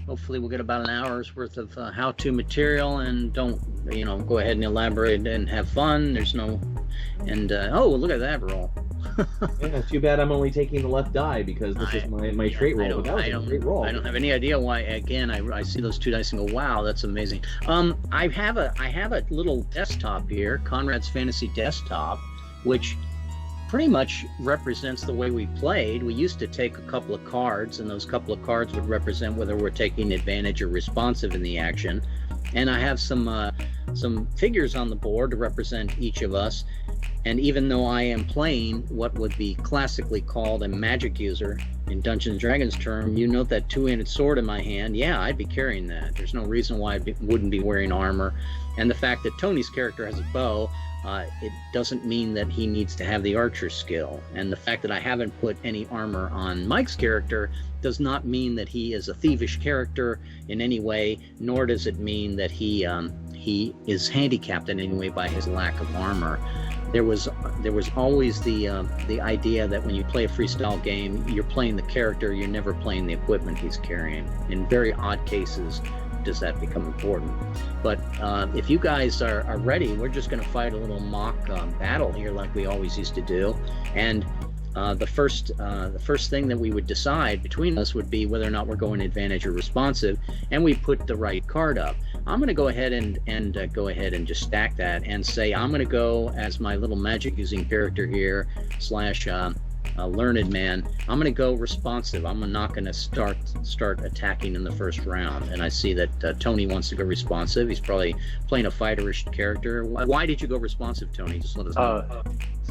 Hopefully we'll get about an hour's worth of how-to material, and don't, go ahead and elaborate and have fun. There's no, and oh, look at that roll. Yeah, too bad I'm only taking the left die because this is my trait roll. But that was a great roll. I don't have any idea why. Again, I see those 2 dice and go, wow, that's amazing. I have a little desktop here, Conrad's Fantasy Desktop, which pretty much represents the way we played. We used to take a couple of cards, and those couple of cards would represent whether we're taking advantage or responsive in the action. And I have some figures on the board to represent each of us. And even though I am playing what would be classically called a magic user in Dungeons & Dragons term, you note that 2-handed sword in my hand. Yeah, I'd be carrying that. There's no reason why I wouldn't be wearing armor. And the fact that Tony's character has a bow, it doesn't mean that he needs to have the archer skill. And the fact that I haven't put any armor on Mike's character does not mean that he is a thievish character in any way, nor does it mean that he is handicapped in any way by his lack of armor. There was always the idea that when you play a freestyle game, you're playing the character, you're never playing the equipment he's carrying. In very odd cases does that become important. But if you guys are ready, we're just going to fight a little mock battle here like we always used to do. And the first thing that we would decide between us would be whether or not we're going advantage or responsive, and we put the right card up. I'm going to go ahead and go ahead and just stack that and say I'm going to go as my little magic using character here / learned man. I'm going to go responsive. I'm not going to start attacking in the first round. And I see that Tony wants to go responsive. He's probably playing a fighterish character. Why did you go responsive, Tony? Just let us know.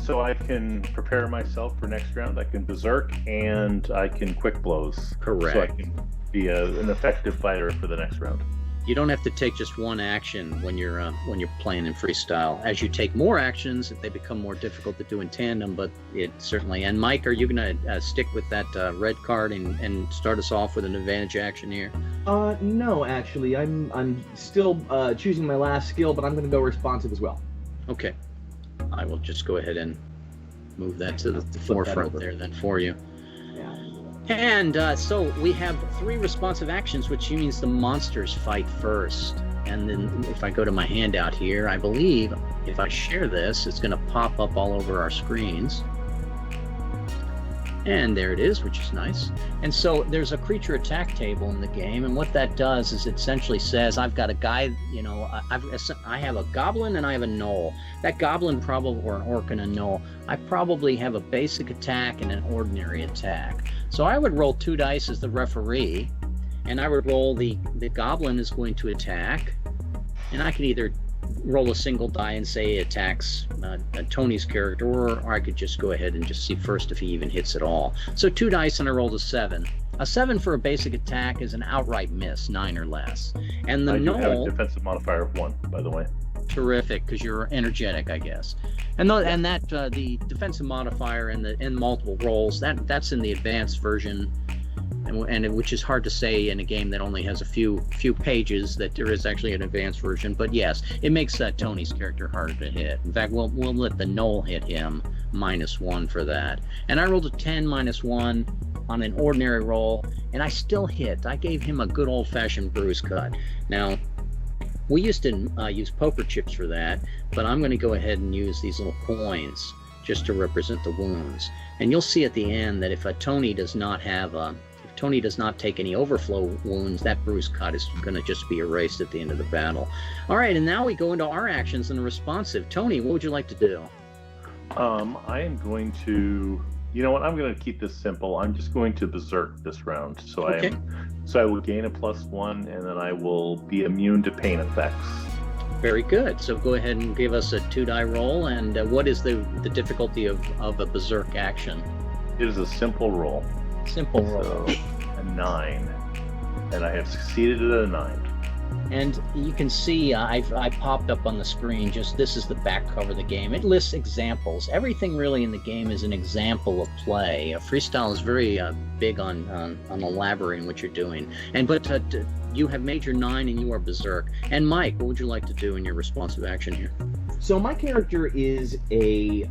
So I can prepare myself for next round. I can berserk and I can quick blows. Correct. So I can be an effective fighter for the next round. You don't have to take just one action when you're playing in freestyle. As you take more actions, they become more difficult to do in tandem. But it certainly. And Mike, are you going to stick with that red card and start us off with an advantage action here? No, actually, I'm still choosing my last skill, but I'm going to go responsive as well. Okay, I will just go ahead and move that to the forefront there then for you. And so we have 3 responsive actions, which means the monsters fight first. And then if I go to my handout here, I believe if I share this, it's going to pop up all over our screens. And there it is, which is nice. And so there's a creature attack table in the game, and what that does is it essentially says I've got a guy, I have a goblin and I have a gnoll. That goblin probably, or an orc and a gnoll, I probably have a basic attack and an ordinary attack. So I would roll 2 dice as the referee, and I would roll the goblin is going to attack, and I could either roll a single die and say it attacks Tony's character, or I could just go ahead and just see first if he even hits at all. So 2 dice and I rolled a 7. A 7 for a basic attack is an outright miss, 9 or less. And the I do gnoll, have a defensive modifier of 1, by the way. Terrific, because you're energetic, I guess. And that the defensive modifier and multiple rolls, that's in the advanced version. And which is hard to say in a game that only has a few pages that there is actually an advanced version. But yes, it makes Tony's character harder to hit. In fact, we'll let the gnoll hit him -1 for that. And I rolled a 10 -1 on an ordinary roll, and I still hit. I gave him a good old-fashioned bruise cut. Now, we used to use poker chips for that, but I'm going to go ahead and use these little coins just to represent the wounds. And you'll see at the end that if Tony does not take any overflow wounds, that bruise cut is going to just be erased at the end of the battle. All right, and now we go into our actions and the responsive. Tony, what would you like to do? I am going to, you know what, I'm going to keep this simple. I'm just going to berserk this round. So okay. I will gain a +1, and then I will be immune to pain effects. Very good. So go ahead and give us a 2-die roll, and what is the difficulty of a berserk action? It is a simple roll. Simple roll. So, a 9. And I have succeeded at a 9. And you can see I popped up on the screen, this is the back cover of the game. It lists examples. Everything really in the game is an example of play. Freestyle is very big on elaborating what you're doing. But you have made your 9 and you are berserk. And Mike, what would you like to do in your responsive action here? So my character is a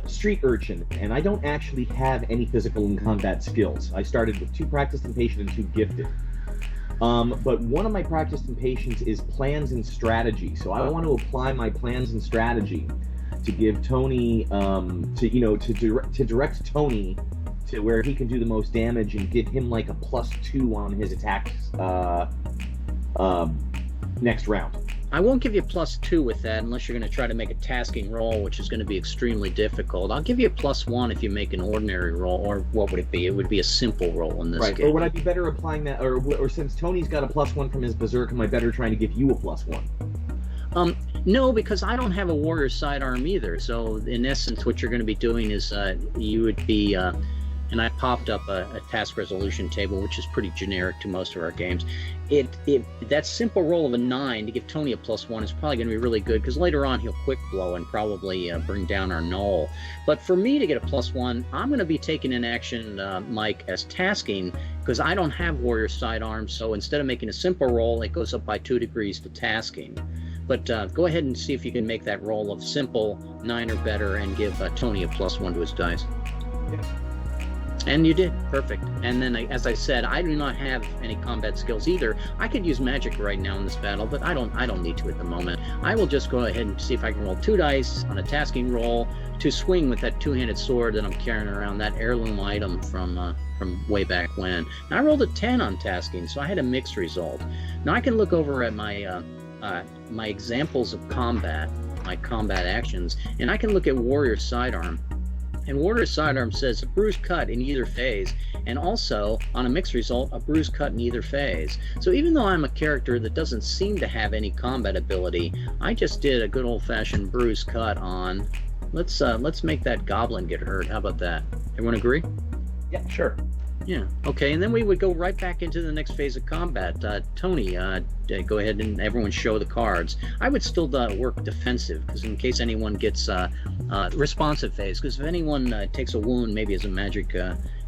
street urchin, and I don't actually have any physical and combat skills. I started with 2 practiced and patient and 2 gifted. But one of my practice and patience is plans and strategy. So I want to apply my plans and strategy to give Tony, to direct Tony to where he can do the most damage and give him like a +2 on his attacks next round. I won't give you +2 with that unless you're going to try to make a tasking roll, which is going to be extremely difficult. I'll give you a +1 if you make an ordinary roll, or what would it be? It would be a simple roll in this case. Or would I be better applying that, or since Tony's got a +1 from his berserk, am I better trying to give you a +1? No, because I don't have a warrior sidearm either. So in essence, what you're going to be doing is you would be, and I popped up a task resolution table, which is pretty generic to most of our games. That simple roll of a 9 to give Tony a +1 is probably going to be really good, because later on he'll quick blow and probably bring down our null. But for me to get a +1, I'm going to be taking an action, Mike, as tasking, because I don't have warrior sidearms. So instead of making a simple roll, it goes up by 2 degrees to tasking. But go ahead and see if you can make that roll of simple 9 or better and give Tony a +1 to his dice. Yeah. And you did. Perfect. And then, as I said, I do not have any combat skills either. I could use magic right now in this battle, but I don't need to at the moment. I will just go ahead and see if I can roll 2 dice on a tasking roll to swing with that 2-handed sword that I'm carrying around, that heirloom item from way back when. Now, I rolled a 10 on tasking, so I had a mixed result. Now I can look over at my my examples of combat, my combat actions, and I can look at warrior sidearm. And warrior sidearm says a bruised cut in either phase, and also on a mixed result, a bruised cut in either phase. So even though I'm a character that doesn't seem to have any combat ability, I just did a good old-fashioned bruised cut on. Let's make that goblin get hurt. How about that? Everyone agree? Yeah, sure. Yeah. Okay, and then we would go right back into the next phase of combat. Tony, go ahead and everyone show the cards. I would still work defensive, because in case anyone gets responsive phase, because if anyone takes a wound, maybe as a magic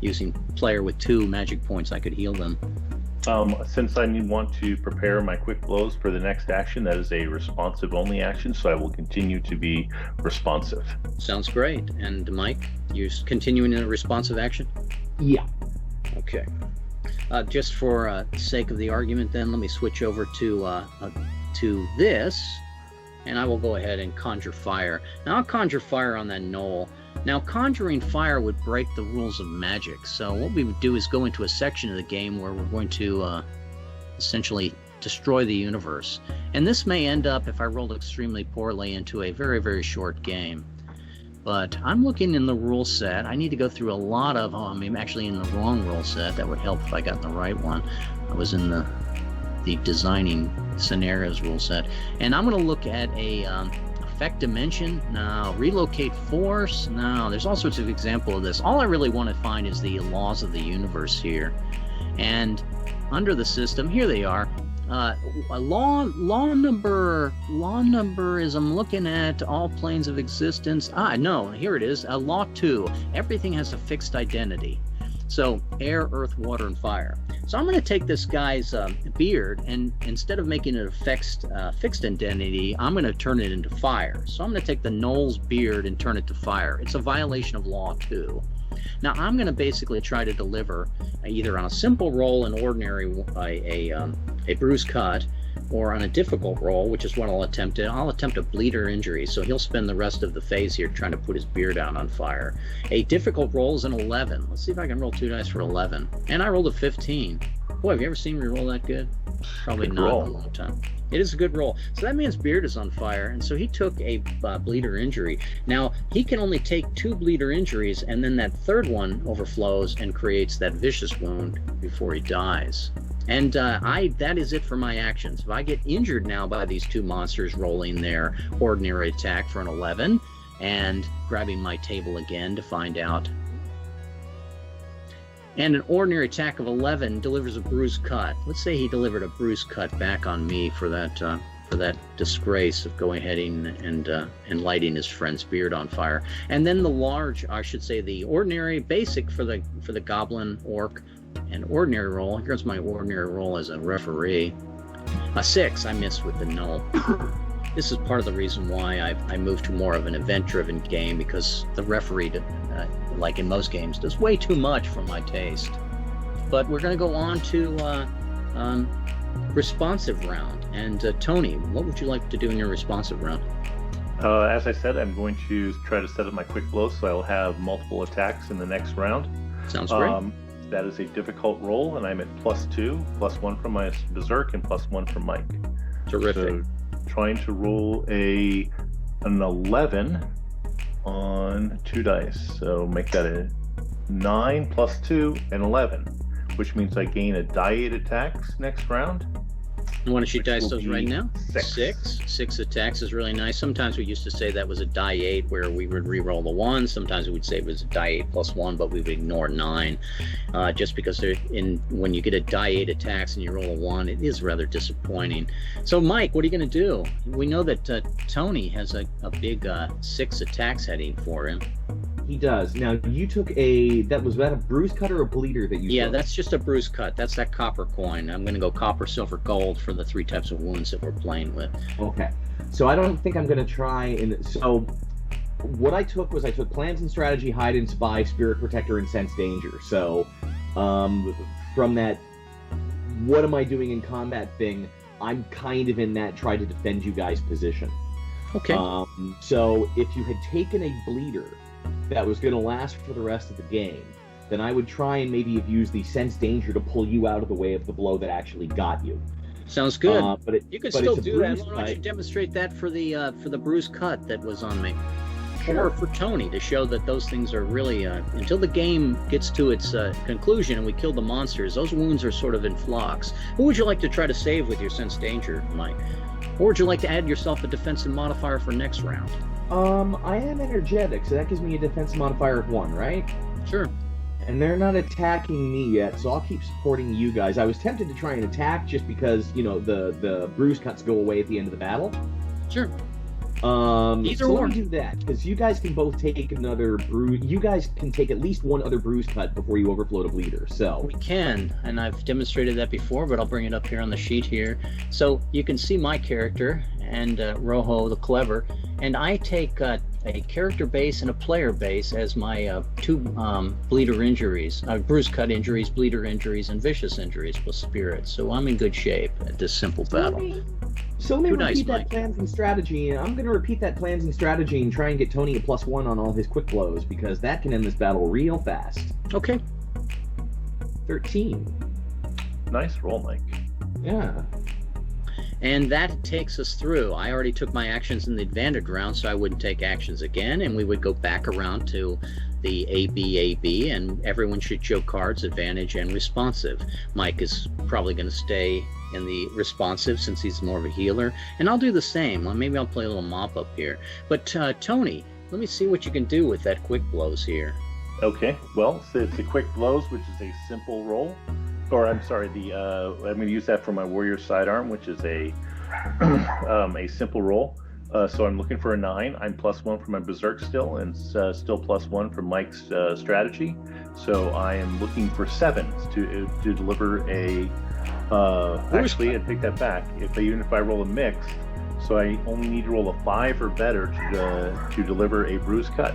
using player with 2 magic points, I could heal them. Since I want to prepare my quick blows for the next action, that is a responsive only action, so I will continue to be responsive. Sounds great. And Mike, you're continuing in a responsive action? Yeah. Okay. Just for sake of the argument, then, let me switch over to this, and I will go ahead and conjure fire. Now, I'll conjure fire on that knoll. Now, conjuring fire would break the rules of magic, so what we would do is go into a section of the game where we're going to essentially destroy the universe. And this may end up, if I rolled extremely poorly, into a very, very short game. But I'm looking in the rule set. I need to go through a lot of them. I'm actually in the wrong rule set. That would help if I got in the right one. I was in the designing scenarios rule set. And I'm going to look at a effect dimension. Now, relocate force. Now, there's all sorts of examples of this. All I really want to find is the laws of the universe here. And under the system, here they are. Law number is, I'm looking at all planes of existence. No, here it is. Law 2. Everything has a fixed identity. So air, earth, water, and fire. So I'm going to take this guy's beard, and instead of making it a fixed identity, I'm going to turn it into fire. So I'm going to take the Knoll's beard and turn it to fire. It's a violation of Law 2. Now I'm going to basically try to deliver either on a simple roll, an ordinary, a bruise cut, or on a difficult roll, which is what I'll attempt. I'll attempt a bleeder injury, so he'll spend the rest of the phase here trying to put his beard out on fire. A difficult roll is an 11. Let's see if I can roll 2 dice for 11. And I rolled a 15. Boy, have you ever seen me roll that good? Probably Good not roll. in a long time. It is a good roll. So that man's beard is on fire, and so he took a bleeder injury. Now, he can only take 2 bleeder injuries, and then that third one overflows and creates that vicious wound before he dies. And that is it for my actions. If I get injured now by these 2 monsters rolling their ordinary attack for an 11, and grabbing my table again to find out, and an ordinary attack of 11 delivers a bruised cut. Let's say he delivered a bruised cut back on me for that disgrace of going ahead and lighting his friend's beard on fire. And then the ordinary basic for the goblin orc, and ordinary roll. Here's my ordinary roll as a referee. A 6. I missed with the null. This is part of the reason why I moved to more of an event-driven game, because the referee, like in most games, does way too much for my taste. But we're going to go on to responsive round. And Tony, what would you like to do in your responsive round? As I said, I'm going to try to set up my quick blows, so I'll have multiple attacks in the next round. Sounds great. That is a difficult roll, and I'm at +2, +1 from my Berserk, and +1 from Mike. Terrific. So trying to roll an 11 on 2 dice. So make that a 9 +2 and 11, which means I gain a die 8 attacks next round. Why don't you dice those right now? 6. Six attacks is really nice. Sometimes we used to say that was a die 8 where we would re-roll the 1. Sometimes we would say it was a die 8 +1, but we would ignore 9. Just because when you get a die 8 attacks and you roll a 1, it is rather disappointing. So Mike, what are you going to do? We know that Tony has a big 6 attacks heading for him. He does. Now, you took was that a bruise cut or a bleeder that you Yeah, took? that's just a bruise cut. That's that copper coin. I'm going to go copper, silver, gold for the 3 types of wounds that we're playing with. Okay. So I don't think I'm going to try so what I took plans and strategy, hide and spy, spirit protector, and sense danger. So from that what am I doing in combat thing, I'm kind of in that try to defend you guys position. Okay. So if you had taken a bleeder that was going to last for the rest of the game, then I would try and maybe have used the sense danger to pull you out of the way of the blow that actually got you. Sounds good. You could still do that. Why don't you demonstrate that for the bruise cut that was on me? Sure. Or for Tony, to show that those things are really, until the game gets to its conclusion and we kill the monsters, those wounds are sort of in flux. Who would you like to try to save with your sense danger, Mike? Or would you like to add yourself a defensive modifier for next round? I am energetic, so that gives me a defense modifier of 1, right? Sure. And they're not attacking me yet, so I'll keep supporting you guys. I was tempted to try and attack just because, the bruise cuts go away at the end of the battle. Sure. Either or. Let me do that, because you guys can both take another bruise. You guys can take at least one other bruise cut before you overflow to bleeder, so. We can, and I've demonstrated that before, but I'll bring it up here on the sheet here. So you can see my character, and Rojo the Clever, and I take a character base and a player base as my 2 bleeder injuries, bruise cut injuries, bleeder injuries, and vicious injuries with spirits. So I'm in good shape at this simple battle. So let me repeat that plans and strategy. I'm going to repeat that plans and strategy and try and get Tony a +1 on all his quick blows, because that can end this battle real fast. Okay. 13. Nice roll, Mike. Yeah. And that takes us through. I already took my actions in the advantage round, so I wouldn't take actions again, and we would go back around to the AB, and everyone should show cards, advantage, and responsive. Mike is probably going to stay in the responsive since he's more of a healer, and I'll do the same. Well, maybe I'll play a little mop-up here. But Tony, let me see what you can do with that quick blows here. Okay, well, so it's the quick blows, which is a simple roll. Or I'm sorry, I'm going to use that for my warrior sidearm, which is a simple roll. So I'm looking for a 9. I'm +1 for my Berserk still, and still +1 for Mike's strategy. So I am looking for 7s to deliver a. Actually, I take that back. Even if I roll a mix, so I only need to roll a 5 or better to deliver a bruise cut.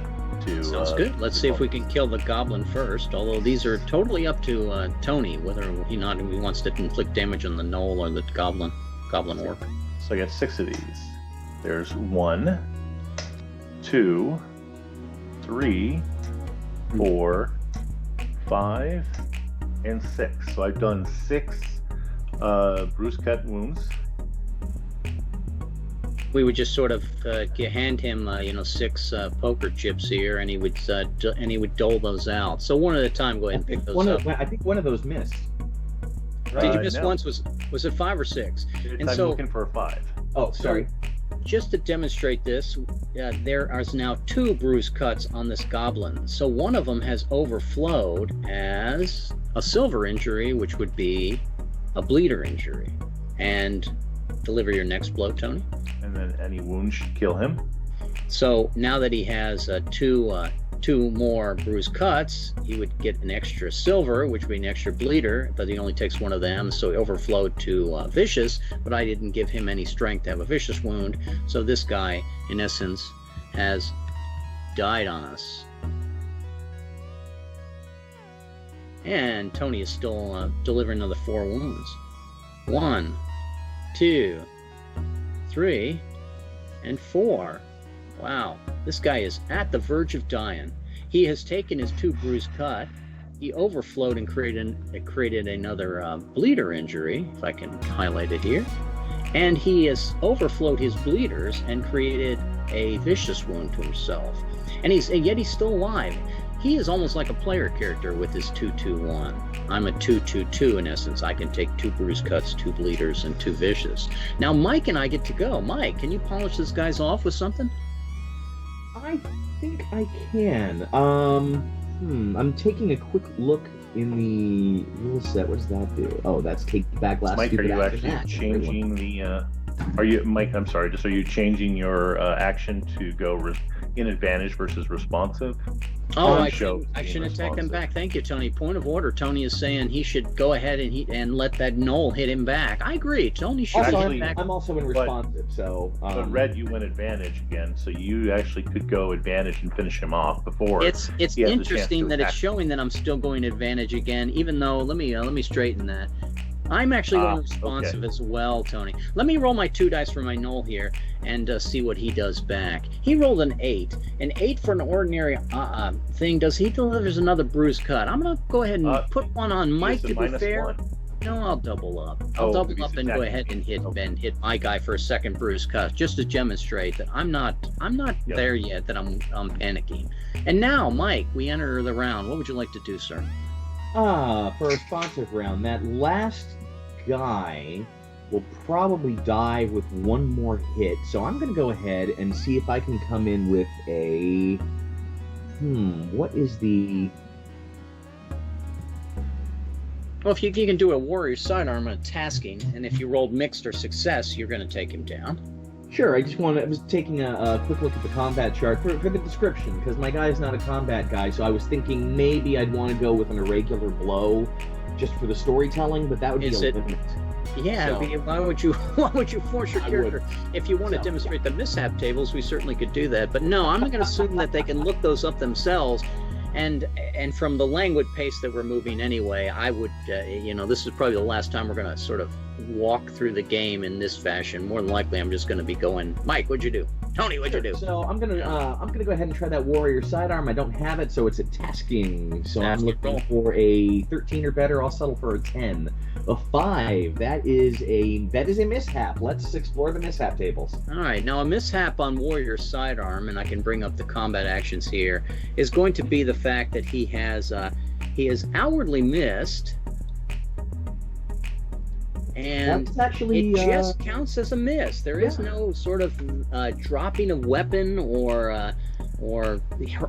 Sounds good. Let's see if we can kill the goblin first, although these are totally up to Tony, whether he wants to inflict damage on the gnoll or the goblin orc. So I got 6 of these. There's 1, 2, 3, 4, 5, and 6. So I've done 6 bruise cut wounds. We would just sort of hand him, 6 poker chips here, and he would dole those out. So one at a time, go ahead and pick those up. I think one of those missed. Did you miss once? Was it 5 or 6? I'm looking for a 5. Oh, sorry. Just to demonstrate this, there are now 2 bruise cuts on this goblin. So one of them has overflowed as a silver injury, which would be a bleeder injury. And deliver your next blow, Tony. And then any wound should kill him. So now that he has 2 more bruise cuts, he would get an extra silver, which would be an extra bleeder, but he only takes 1 of them, so he overflowed to vicious, but I didn't give him any strength to have a vicious wound, so this guy, in essence, has died on us. And Tony is still delivering another 4 wounds. 1, 2, 3, and 4. Wow, this guy is at the verge of dying. He has taken his 2 bruised cut. He overflowed and created another bleeder injury, if I can highlight it here. And he has overflowed his bleeders and created a vicious wound to himself. And yet he's still alive. He is almost like a player character with his 2-2-1. I'm a 2-2-2 in essence. I can take 2 bruised cuts, 2 bleeders, and 2 vicious. Now Mike and I get to go. Mike, can you polish this guy's off with something? I think I can. I'm taking a quick look in the rule set. What does that do? Oh, that's take back last. Mike, are you actually changing the? Are you, Mike? I'm sorry. Are you changing your action to go in advantage versus responsive? Oh, I should attack him back. Thank you, Tony. Point of order. Tony is saying he should go ahead and let that gnoll hit him back. I agree. Tony should also, hit back. I'm also in responsive, so. But Red, you went advantage again, so you actually could go advantage and finish him off before. It's interesting that it's showing that I'm still going advantage again, even though let me straighten that. I'm actually going responsive as well, Tony. Let me roll my 2 dice for my gnoll here and see what he does back. He rolled an 8. An 8 for an ordinary thing. He delivers another bruised cut. I'm going to go ahead and put one on Mike to be fair. 1. No, I'll double up. I'll double up and go ahead and hit my guy for a second bruised cut, just to demonstrate that I'm not there yet, that I'm panicking. And now, Mike, we enter the round. What would you like to do, sir? For a responsive round, that last guy will probably die with 1 more hit. So I'm going to go ahead and see if I can come in with a... what is the... Well, if you can do a warrior sidearm on tasking, and if you rolled mixed or success, you're going to take him down. Sure, I was taking a quick look at the combat chart for the description, because my guy's not a combat guy, so I was thinking maybe I'd want to go with an irregular blow just for the storytelling, but that would be a limit. Yeah, so, why would you force your character? If you want to demonstrate the mishap tables, we certainly could do that. But no, I'm going to assume that they can look those up themselves. And from the languid pace that we're moving anyway, I would, this is probably the last time we're going to sort of walk through the game in this fashion. More than likely, I'm just going to be going, Mike, what'd you do? Tony, what'd you do? So I'm gonna go ahead and try that warrior sidearm. I don't have it, so it's a tasking. So I'm looking for a 13 or better. I'll settle for a 10. A 5. That is a mishap. Let's explore the mishap tables. All right. Now a mishap on warrior sidearm, and I can bring up the combat actions here, is going to be the fact that he has outwardly missed. And actually, it just counts as a miss. There is no sort of dropping of weapon or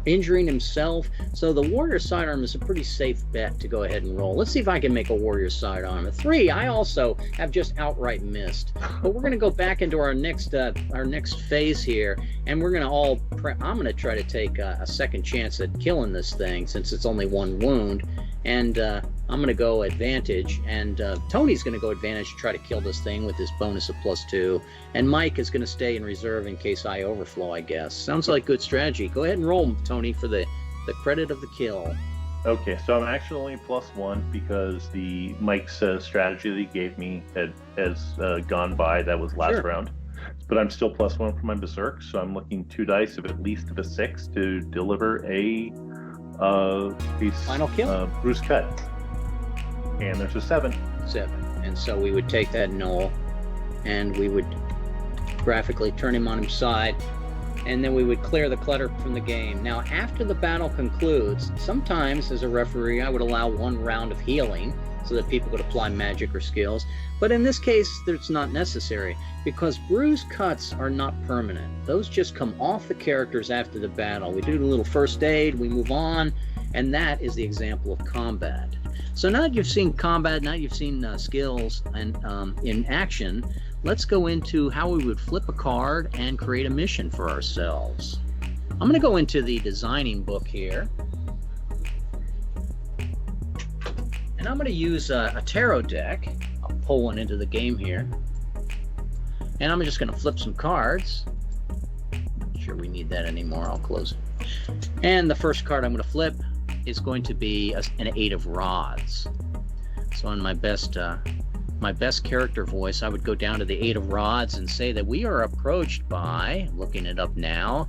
injuring himself. So the warrior sidearm is a pretty safe bet to go ahead and roll. Let's see if I can make a warrior sidearm. A 3, I also have just outright missed. But we're going to go back into our next phase here, and we're going to I'm going to try to take a second chance at killing this thing since it's only 1 wound. And I'm going to go advantage, and Tony's going to go advantage to try to kill this thing with his bonus of +2, and Mike is going to stay in reserve in case I overflow, I guess. Sounds like good strategy. Go ahead and roll, Tony, for the credit of the kill. Okay, so I'm actually only +1 because the Mike's strategy that he gave me has gone by. That was last round. But I'm still +1 for my berserk, so I'm looking 2 dice of at least of a 6 to deliver a final kill, bruise cut, and there's a 7. And so we would take that gnoll, and we would graphically turn him on his side, and then we would clear the clutter from the game. Now, after the battle concludes, sometimes as a referee, I would allow 1 round of healing so that people could apply magic or skills. But in this case, it's not necessary because bruise cuts are not permanent. Those just come off the characters after the battle. We do a little first aid, we move on, and that is the example of combat. So now that you've seen combat, now you've seen skills and in action, let's go into how we would flip a card and create a mission for ourselves. I'm going to go into the designing book here. And I'm going to use a tarot deck. I'll pull one into the game here. And I'm just going to flip some cards. Not sure we need that anymore. I'll close it. And the first card I'm going to flip is going to be an 8 of rods. So on my best my best character voice, I would go down to the 8 of rods and say that we are approached by, looking it up now,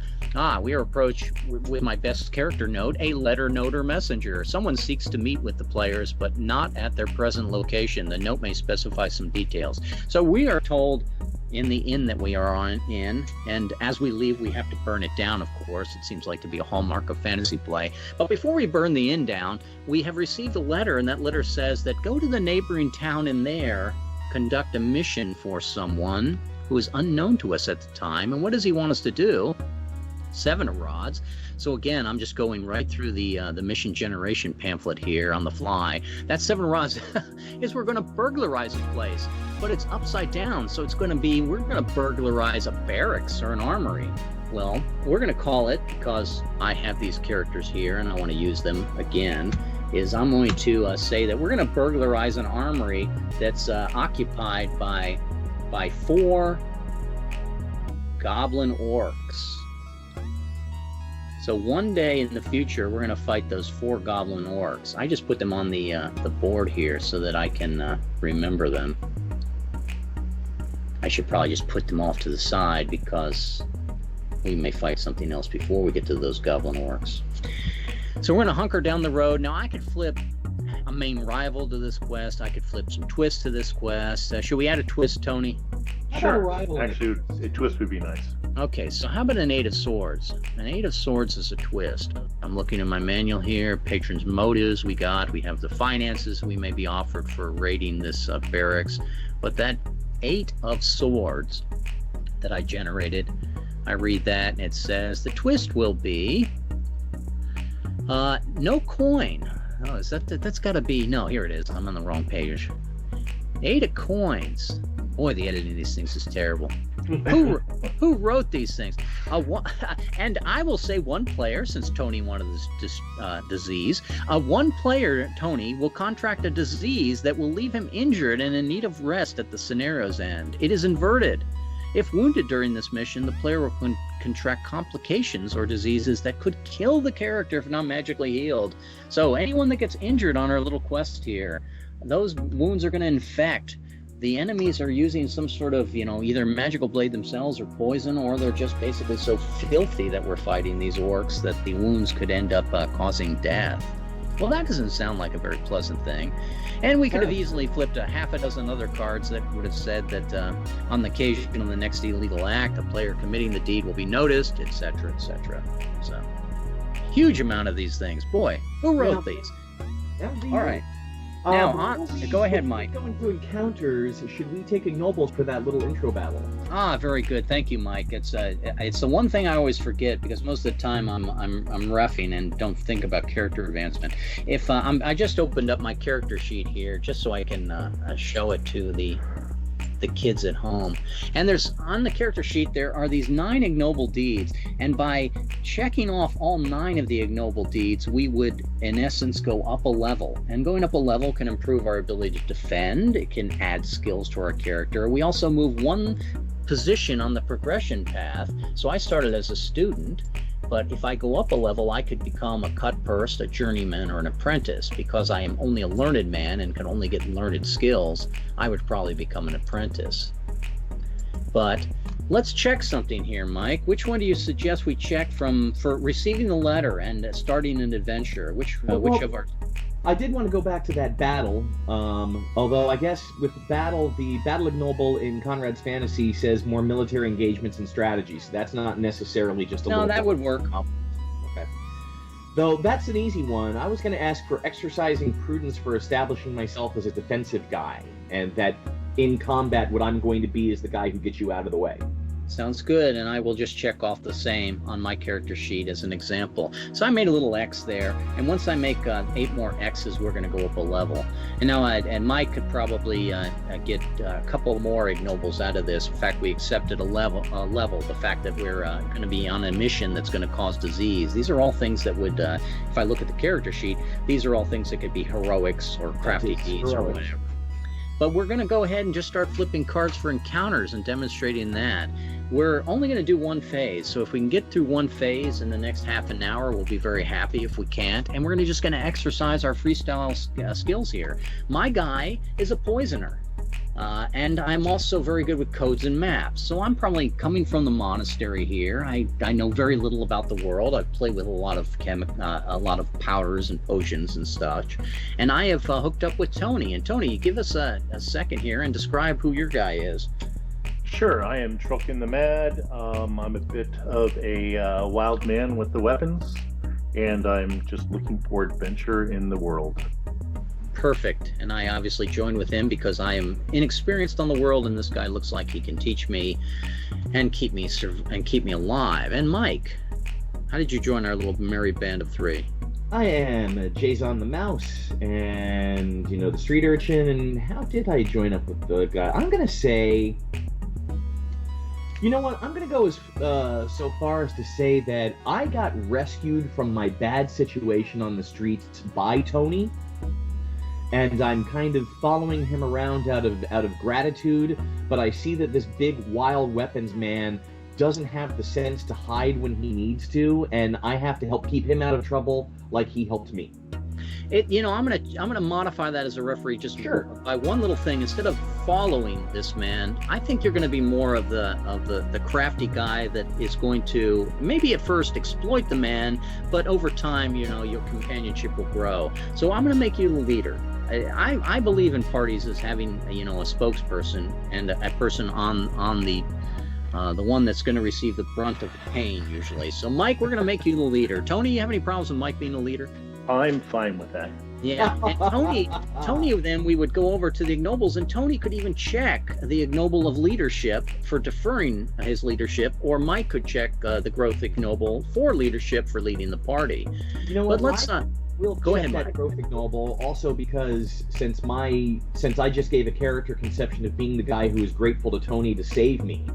we are approached with my best character note, a letter, note, or messenger. Someone seeks to meet with the players, but not at their present location. The note may specify some details. So we are told in the inn that we are in, and as we leave, we have to burn it down, of course. It seems like to be a hallmark of fantasy play. But before we burn the inn down, we have received a letter, and that letter says that go to the neighboring town and there conduct a mission for someone who is unknown to us at the time. And what does he want us to do? 7 of rods. So again, I'm just going right through the mission generation pamphlet here on the fly. That 7 of rods is we're going to burglarize a place, but it's upside down. So it's going to be, we're going to burglarize a barracks or an armory. Well, we're going to call it, because I have these characters here and I want to use them again, is I'm going to say that we're going to burglarize an armory that's occupied by 4 goblin orcs. So one day in the future, we're going to fight those 4 goblin orcs. I just put them on the board here so that I can remember them. I should probably just put them off to the side because we may fight something else before we get to those goblin orcs. So we're going to hunker down the road. Now I could flip a main rival to this quest. I could flip some twists to this quest. Should we add a twist, Tony? Sure. Actually, a twist would be nice. Okay, so how about an 8 of swords? An 8 of swords is a twist. I'm looking at my manual here. Patron's motives we have the finances we may be offered for raiding this barracks. But that 8 of swords that I generated, I read that and it says the twist will be no coin. Oh, is that's got to be, no, here it is. I'm on the wrong page. 8 of coins. Boy, the editing of these things is terrible. Who wrote these things? And I will say one player, since Tony wanted this disease, one player, Tony, will contract a disease that will leave him injured and in need of rest at the scenario's end. It is inverted. If wounded during this mission, the player will contract complications or diseases that could kill the character if not magically healed. So anyone that gets injured on our little quest here, those wounds are going to infect. The enemies are using some sort of, either magical blade themselves or poison, or they're just basically so filthy that we're fighting these orcs that the wounds could end up causing death. Well, that doesn't sound like a very pleasant thing. And we could have easily flipped a half a dozen other cards that would have said that on the occasion of the next illegal act, the player committing the deed will be noticed, etc., etc. So, huge amount of these things. Boy, who wrote these? All right. Now, go ahead, Mike. Going to encounters, should we take ignobles for that little intro battle? Very good. Thank you, Mike. It's the one thing I always forget because most of the time I'm roughing and don't think about character advancement. If I just opened up my character sheet here just so I can show it to the kids at home, and there's on the character sheet there are these 9 ignoble deeds, and by checking off all 9 of the ignoble deeds we would in essence go up a level, and going up a level can improve our ability to defend. It can add skills to our character. We also move 1 position on the progression path. So I started as a student, but if I go up a level, I could become a cut-purse, a journeyman, or an apprentice. Because I am only a learned man and can only get learned skills, I would probably become an apprentice. But let's check something here, Mike. Which one do you suggest we check for receiving the letter and starting an adventure? Which of our... I did want to go back to that battle, although I guess with the battle ignoble in Conrad's fantasy says more military engagements and strategies. So that's not necessarily just a little... No, that would work. Okay. Though that's an easy one. I was going to ask for exercising prudence for establishing myself as a defensive guy, and that in combat what I'm going to be is the guy who gets you out of the way. Sounds good, and I will just check off the same on my character sheet as an example. So I made a little X there, and once I make 8 more X's, we're going to go up a level. And now, and Mike could probably get a couple more ignobles out of this. In fact, we accepted a level. The fact that we're going to be on a mission that's going to cause disease. These are all things that would, if I look at the character sheet, these are all things that could be heroics or crafty deeds or whatever. But we're going to go ahead and just start flipping cards for encounters and demonstrating that. We're only going to do 1 phase, so if we can get through 1 phase in the next half an hour, we'll be very happy. If we can't, and we're just going to exercise our freestyle skills here. My guy is a poisoner. And I'm also very good with codes and maps. So I'm probably coming from the monastery here. I know very little about the world. I've played with a lot of powders and potions and such. And I have hooked up with Tony. And Tony, give us a second here and describe who your guy is. Sure, I am Trulkin the Mad. I'm a bit of a wild man with the weapons, and I'm just looking for adventure in the world. Perfect. And I obviously joined with him because I am inexperienced on the world, and this guy looks like he can teach me and keep me alive. And Mike, how did you join our little merry band of three? I am Jason the Mouse, and the street urchin. And how did I join up with the guy? I'm gonna say, you know what? I'm gonna go as so far as to say that I got rescued from my bad situation on the streets by Tony. And I'm kind of following him around out of gratitude, but I see that this big wild weapons man doesn't have the sense to hide when he needs to, and I have to help keep him out of trouble like he helped me. I'm gonna modify that as a referee just by one little thing. Instead of following this man, I think you're going to be more of the crafty guy that is going to maybe at first exploit the man, but over time, your companionship will grow. So I'm going to make you the leader. I believe in parties as having a spokesperson and a person on the one that's going to receive the brunt of the pain usually. So Mike, we're going to make you the leader. Tony, you have any problems with Mike being the leader? I'm fine with that. Yeah, and Tony, then we would go over to the Ignobles, and Tony could even check the Ignoble of leadership for deferring his leadership, or Mike could check the growth ignoble for leadership for leading the party. You know what? But let's not. We'll go check ahead, that Mike. growth ignoble also because since I just gave a character conception of being the guy who is grateful to Tony to save me,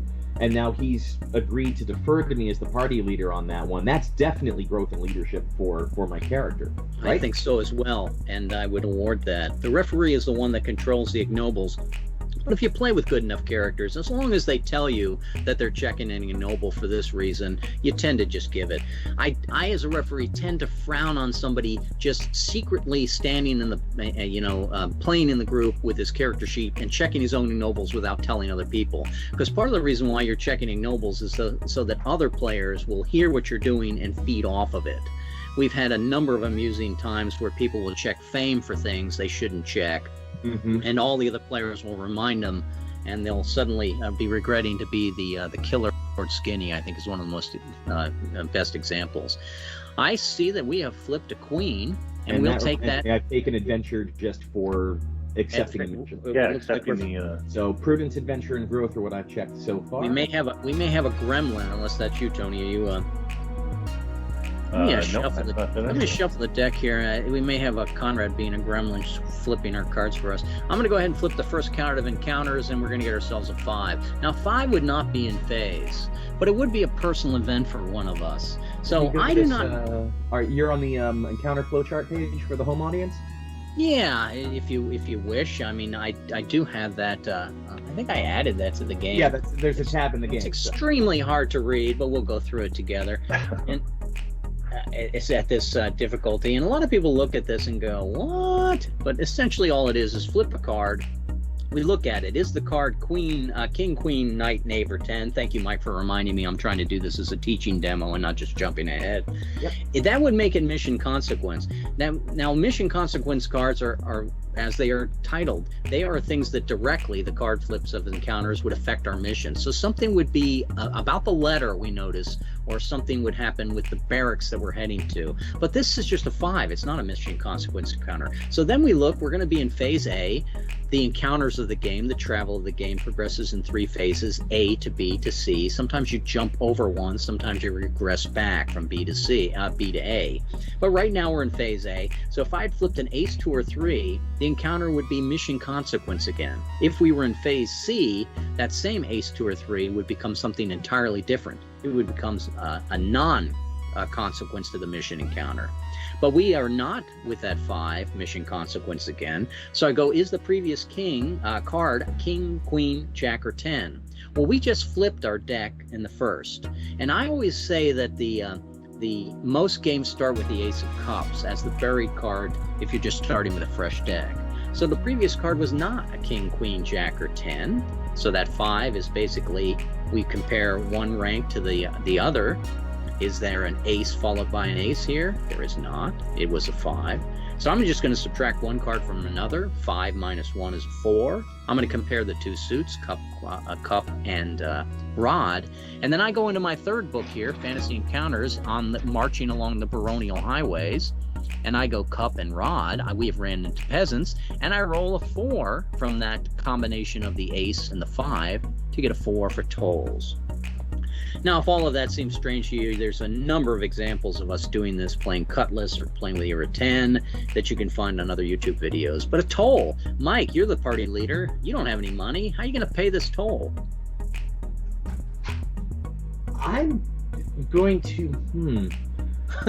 and now he's agreed to defer to me as the party leader on that one. That's definitely growth and leadership for my character, right? I think so as well, and I would award that. The referee is the one that controls the ignobles. But if you play with good enough characters, as long as they tell you that they're checking an ignoble for this reason, you tend to just give it. I as a referee tend to frown on somebody just secretly standing in the, playing in the group with his character sheet and checking his own ignobles without telling other people. Because part of the reason why you're checking ignobles is so that other players will hear what you're doing and feed off of it. We've had a number of amusing times where people will check fame for things they shouldn't check. Mm-hmm. And all the other players will remind them, and they'll suddenly be regretting to be the killer Lord Skinny. I think is one of the most best examples. I see that we have flipped a queen, and we'll take that. I've taken adventure just for accepting a mission. Yeah, accepting the. So prudence, adventure, and growth are what I've checked so far. We may have a gremlin, unless that's you, Tony. Are you? Let me shuffle the deck here. We may have a Conrad being a gremlin, just flipping our cards for us. I'm going to go ahead and flip the first count of encounters, and we're going to get ourselves a 5. Now, 5 would not be in phase, but it would be a personal event for one of us. So I do not. You're on the encounter flowchart page for the home audience. Yeah, if you wish. I mean, I do have that. I think I added that to the game. Yeah, there's a tab in the game. It's extremely hard to read, but we'll go through it together. And it's at this difficulty, and a lot of people look at this and go, what? But essentially all it is flip a card. We look at it. Is the card Queen, King, Queen, Knight, Knave, or 10? Thank you, Mike, for reminding me. I'm trying to do this as a teaching demo and not just jumping ahead. Yep. That would make it mission consequence. Now mission consequence cards are, as they are titled, they are things that directly the card flips of encounters would affect our mission. So something would be about the letter, we notice, or something would happen with the barracks that we're heading to. But this is just a 5. It's not a mission consequence encounter. So then we look, we're going to be in phase A. The encounters of the game, the travel of the game progresses in 3 phases, A to B to C. Sometimes you jump over one, sometimes you regress back from B to C, B to A. But right now we're in phase A. So if I had flipped an ace, 2, or 3, the encounter would be mission consequence again. If we were in phase C, that same ace, 2, or 3 would become something entirely different. It would become a non-consequence to the mission encounter. But we are not with that 5 mission consequence again. So I go, is the previous king card King, Queen, Jack, or 10? Well, we just flipped our deck in the first. And I always say that the most games start with the Ace of Cups as the buried card if you're just starting with a fresh deck. So the previous card was not a king, queen, jack, or 10. So that 5 is basically, we compare one rank to the other. Is there an ace followed by an ace here? There is not. It was a 5. So I'm just going to subtract one card from another. 5 minus 1 is 4. I'm going to compare the two suits, cup and rod. And then I go into my third book here, Fantasy Encounters, on marching along the baronial highways. And I go cup and rod. We have ran into peasants. And I roll a 4 from that combination of the ace and the 5 to get a 4 for tolls. Now, if all of that seems strange to you, there's a number of examples of us doing this, playing Cutlass or playing with Era 10, that you can find on other YouTube videos. But a toll, Mike, you're the party leader. You don't have any money. How are you going to pay this toll? I'm going to,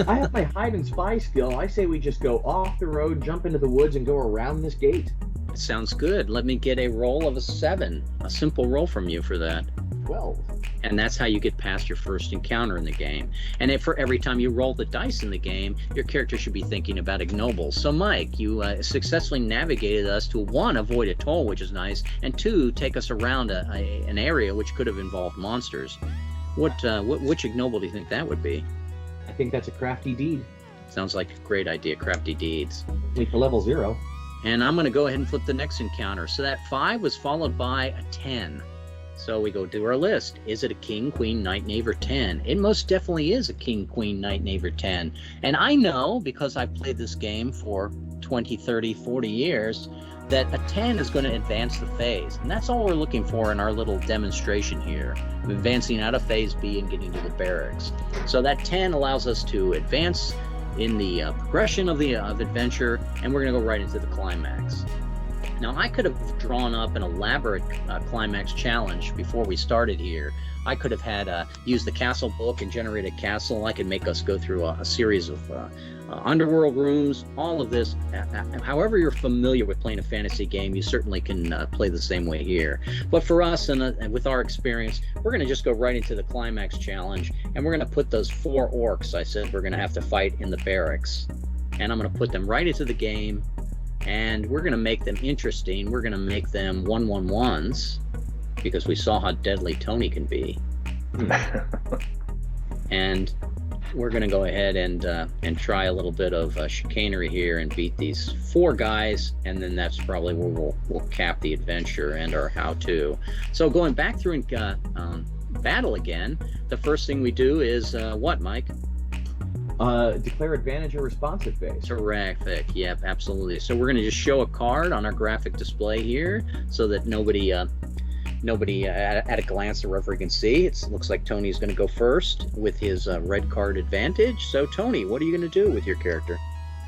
I have my hide and spy skill. I say we just go off the road, jump into the woods, and go around this gate. Sounds good. Let me get a roll of a 7. A simple roll from you for that. 12. And that's how you get past your first encounter in the game. And for every time you roll the dice in the game, your character should be thinking about ignobles. So Mike, you successfly navigated us to 1, avoid a toll, which is nice, and 2, take us around an area which could have involved monsters. Which ignoble do you think that would be? I think that's a crafty deed. Sounds like a great idea, crafty deeds. Only for level 0. And I'm going to go ahead and flip the next encounter. So that 5 was followed by a 10. So we go to our list. Is it a king, queen, knight, knave, or 10? It most definitely is a king, queen, knight, knave, or 10. And I know, because I've played this game for 20, 30, 40 years, that a 10 is going to advance the phase. And that's all we're looking for in our little demonstration here, advancing out of phase B and getting to the barracks. So that 10 allows us to advance in the progression of adventure, and we're going to go right into the climax. Now, I could have drawn up an elaborate climax challenge before we started here. I could have had used the castle book and generate a castle. I could make us go through a series of underworld rooms, all of this. However you're familiar with playing a fantasy game, you certainly can play the same way here. But for us, and with our experience, we're going to just go right into the climax challenge, and we're going to put those 4 orcs I said we're going to have to fight in the barracks. And I'm going to put them right into the game. And we're going to make them interesting. We're going to make them 1/1/1s, because we saw how deadly Tony can be. And we're going to go ahead and try a little bit of chicanery here and beat these 4 guys, and then that's probably where we'll cap the adventure and our how-to. So going back through battle again, the first thing we do is what, Mike? Declare advantage or responsive phase. Terrific. Yep, absolutely. So we're going to just show a card on our graphic display here so that nobody at a glance the referee can see. It looks like Tony's going to go first with his red card advantage. So Tony, what are you going to do with your character?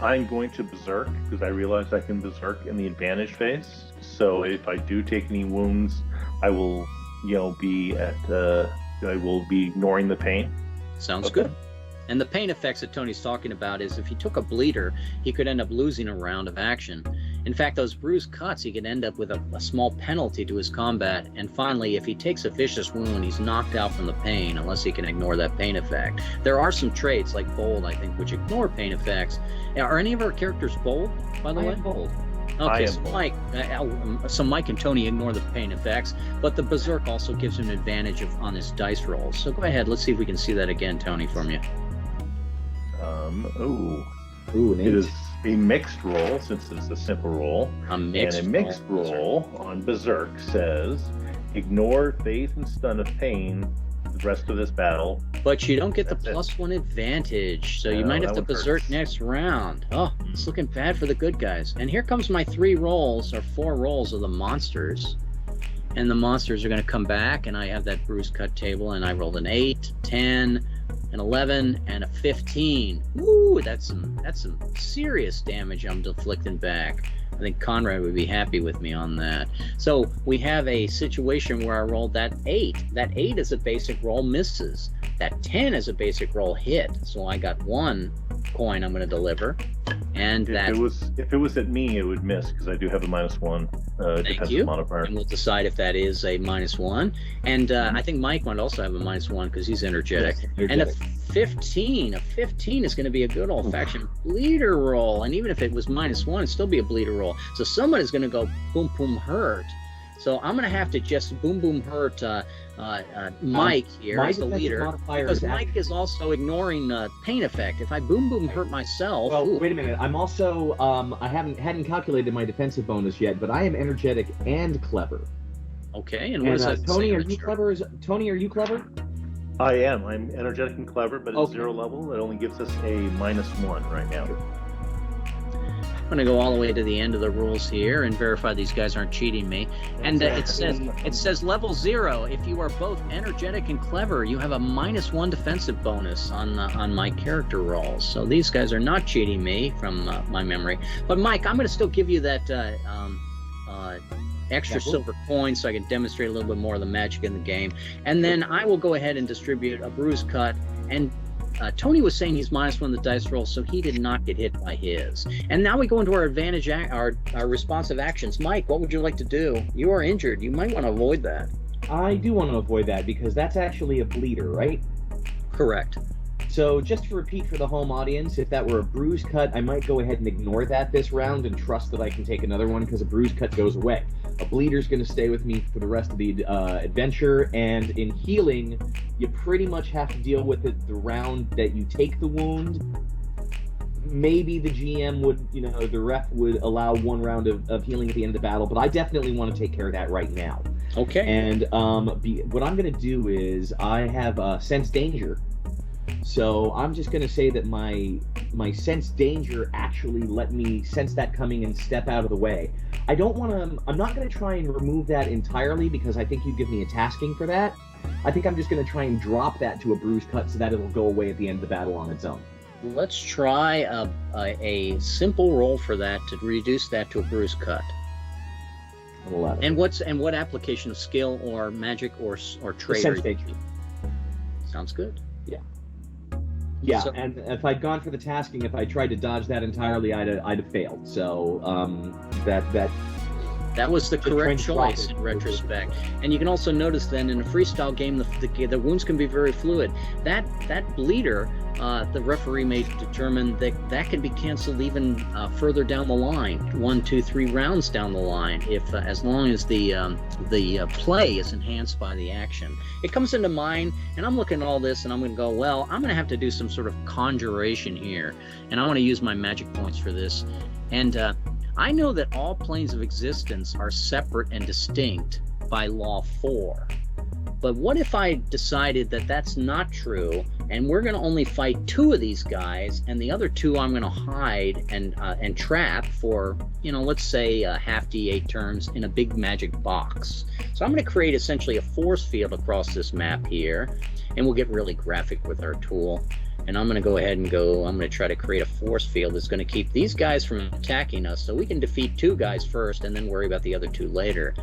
I'm going to berserk because I realize I can berserk in the advantage phase. So if I do take any wounds, I will, I will be ignoring the pain. Sounds good. And the pain effects that Tony's talking about is if he took a bleeder, he could end up losing a round of action. In fact, those bruised cuts, he could end up with a small penalty to his combat. And finally, if he takes a vicious wound, he's knocked out from the pain unless he can ignore that pain effect. There are some traits like bold, I think, which ignore pain effects. Are any of our characters bold, by the way? I am bold. Okay, so Mike and Tony ignore the pain effects, but the berserk also gives him an advantage on his dice rolls. So go ahead, let's see if we can see that again, Tony, from you. An 8. It is a mixed roll since it's a simple roll. A mixed roll on Berserk says, ignore phase and stun of pain the rest of this battle. But you don't get the +1 advantage, so you might have to berserk next round. Oh, it's looking bad for the good guys. And here comes my 4 rolls of the monsters. And the monsters are going to come back, and I have that bruised cut table, and I rolled an 8, 10, an 11, and a 15. Ooh, that's some serious damage I'm deflicting back. I think Conrad would be happy with me on that. So we have a situation where I rolled that 8. That 8 as a basic roll misses. That 10 as a basic roll hit. So I got 1 coin I'm going to deliver. And if it was at me, it would miss because I do have a -1 defensive modifier. And we'll decide if that is a -1. And I think Mike might also have a -1 because he's energetic. Yes, and a 15. A 15 is going to be a good old-fashioned bleeder roll. And even if it was -1, it'd still be a bleeder roll. So someone is going to go boom, boom, hurt. So I'm going to have to just boom, boom, hurt Mike here as the leader. Because Mike is also ignoring pain effect. If I boom, boom, hurt myself... Well, wait a minute. I'm also... I hadn't calculated my defensive bonus yet, but I am energetic and clever. Okay, and what is that? Tony, are you clever? Tony, are you clever? I am. I'm energetic and clever, but at 0 level, it only gives us a -1 right now. I'm going to go all the way to the end of the rules here and verify these guys aren't cheating me. And it says level 0. If you are both energetic and clever, you have a -1 defensive bonus on my character rolls. So these guys are not cheating me from my memory. But Mike, I'm going to still give you that extra silver coin so I can demonstrate a little bit more of the magic in the game. And then I will go ahead and distribute a bruise cut. And Tony was saying he's -1 the dice roll, so he did not get hit by his. And now we go into our advantage, our responsive actions. Mike, what would you like to do? You are injured. You might want to avoid that. I do want to avoid that because that's actually a bleeder, right? Correct. So just to repeat for the home audience, if that were a bruise cut, I might go ahead and ignore that this round and trust that I can take another one because a bruise cut goes away. A bleeder's going to stay with me for the rest of the adventure, and in healing, you pretty much have to deal with it the round that you take the wound. Maybe the GM would, the ref would allow 1 round of healing at the end of the battle, but I definitely want to take care of that right now. Okay. And what I'm going to do is I have sense danger. So I'm just going to say that my sense danger actually let me sense that coming and step out of the way. I'm not going to try and remove that entirely because I think you'd give me a tasking for that. I think I'm just going to try and drop that to a bruise cut so that it'll go away at the end of the battle on its own. Let's try a simple roll for that to reduce that to a bruise cut. 11. And what application of skill or magic or trait? Sense danger. Sounds good. Yeah, So, and if I'd gone for the tasking, if I tried to dodge that entirely, I'd have failed. So that was the correct choice in retrospect. And you can also notice then in a freestyle game, the wounds can be very fluid. That bleeder, the referee may determine that can be canceled even further down the line, 1, 2, 3 rounds down the line, if as long as the play is enhanced by the action. It comes into mind, and I'm looking at all this, and I'm going to go, well, I'm going to have to do some sort of conjuration here, and I want to use my magic points for this. And I know that all planes of existence are separate and distinct by law 4. But what if I decided that that's not true, and we're going to only fight 2 of these guys, and the other 2 I'm going to hide and trap for, let's say half D8 turns in a big magic box. So I'm going to create essentially a force field across this map here, and we'll get really graphic with our tool. And I'm going to go ahead and I'm going to try to create a force field that's going to keep these guys from attacking us, so we can defeat 2 guys first and then worry about the other 2 later.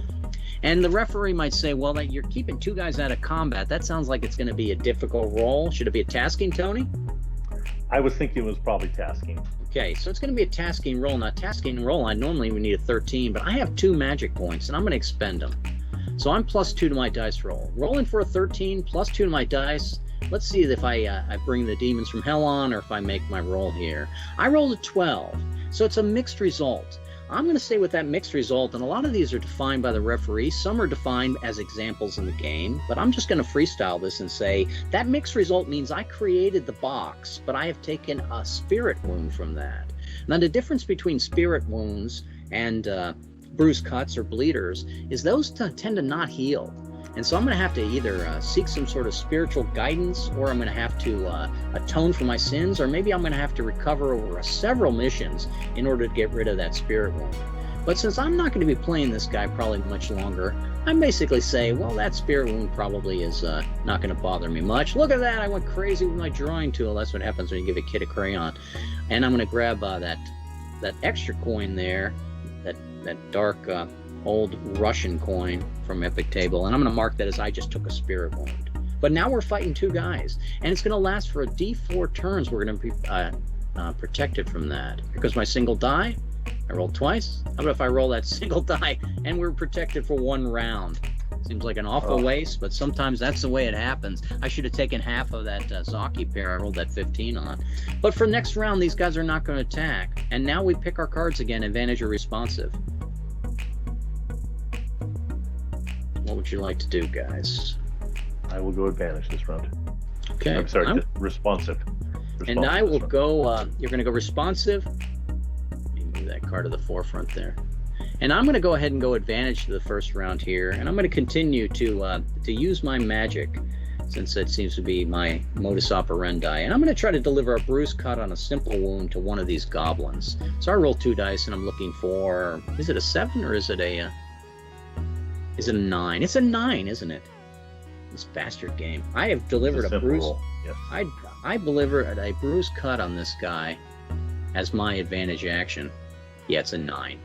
And the referee might say, well, that you're keeping 2 guys out of combat. That sounds like it's going to be a difficult roll. Should it be a tasking, Tony? I was thinking it was probably tasking. Okay, so it's going to be a tasking roll. Now, tasking roll, I normally would need a 13, but I have 2 magic points, and I'm going to expend them. So I'm +2 to my dice roll. Rolling for a 13, +2 to my dice. Let's see if I bring the demons from hell on, or if I make my roll here. I rolled a 12, so it's a mixed result. I'm going to stay with that mixed result, and a lot of these are defined by the referee. Some are defined as examples in the game, but I'm just going to freestyle this and say that mixed result means I created the box, but I have taken a spirit wound from that. Now, the difference between spirit wounds and bruise cuts or bleeders is those tend to not heal. And so I'm going to have to either seek some sort of spiritual guidance, or I'm going to have to atone for my sins, or maybe I'm going to have to recover over several missions in order to get rid of that spirit wound. But since I'm not going to be playing this guy probably much longer, I basically say, well, that spirit wound probably is not going to bother me much. Look at that, I went crazy with my drawing tool. That's what happens when you give a kid a crayon. And I'm going to grab that extra coin there, that dark old Russian coin from Epic Table, and I'm going to mark that as I just took a spirit wound. But now we're fighting 2 guys, and it's going to last for a D4 turns. We're going to be protected from that. Here goes my single die. I rolled twice. How about if I roll that single die and we're protected for 1 round? Seems like an awful waste, but sometimes that's the way it happens. I should have taken half of that Zaki pair I rolled that 15 on. But for next round, these guys are not going to attack. And now we pick our cards again, advantage or responsive. What would you like to do, guys? I will go advantage this round. Okay. I'm sorry, responsive. And I will go, you're going to go responsive. Let me move that card to the forefront there. And I'm going to go ahead and go advantage to the first round here. And I'm going to continue to use my magic, since that seems to be my modus operandi. And I'm going to try to deliver a bruise cut on a simple wound to one of these goblins. So I roll 2 dice, and I'm looking for, is it a 7 or is it a 9? It's a 9, isn't it? This bastard game. I have delivered a bruise. Yes. I delivered a bruise cut on this guy as my advantage action. Yeah, it's a 9.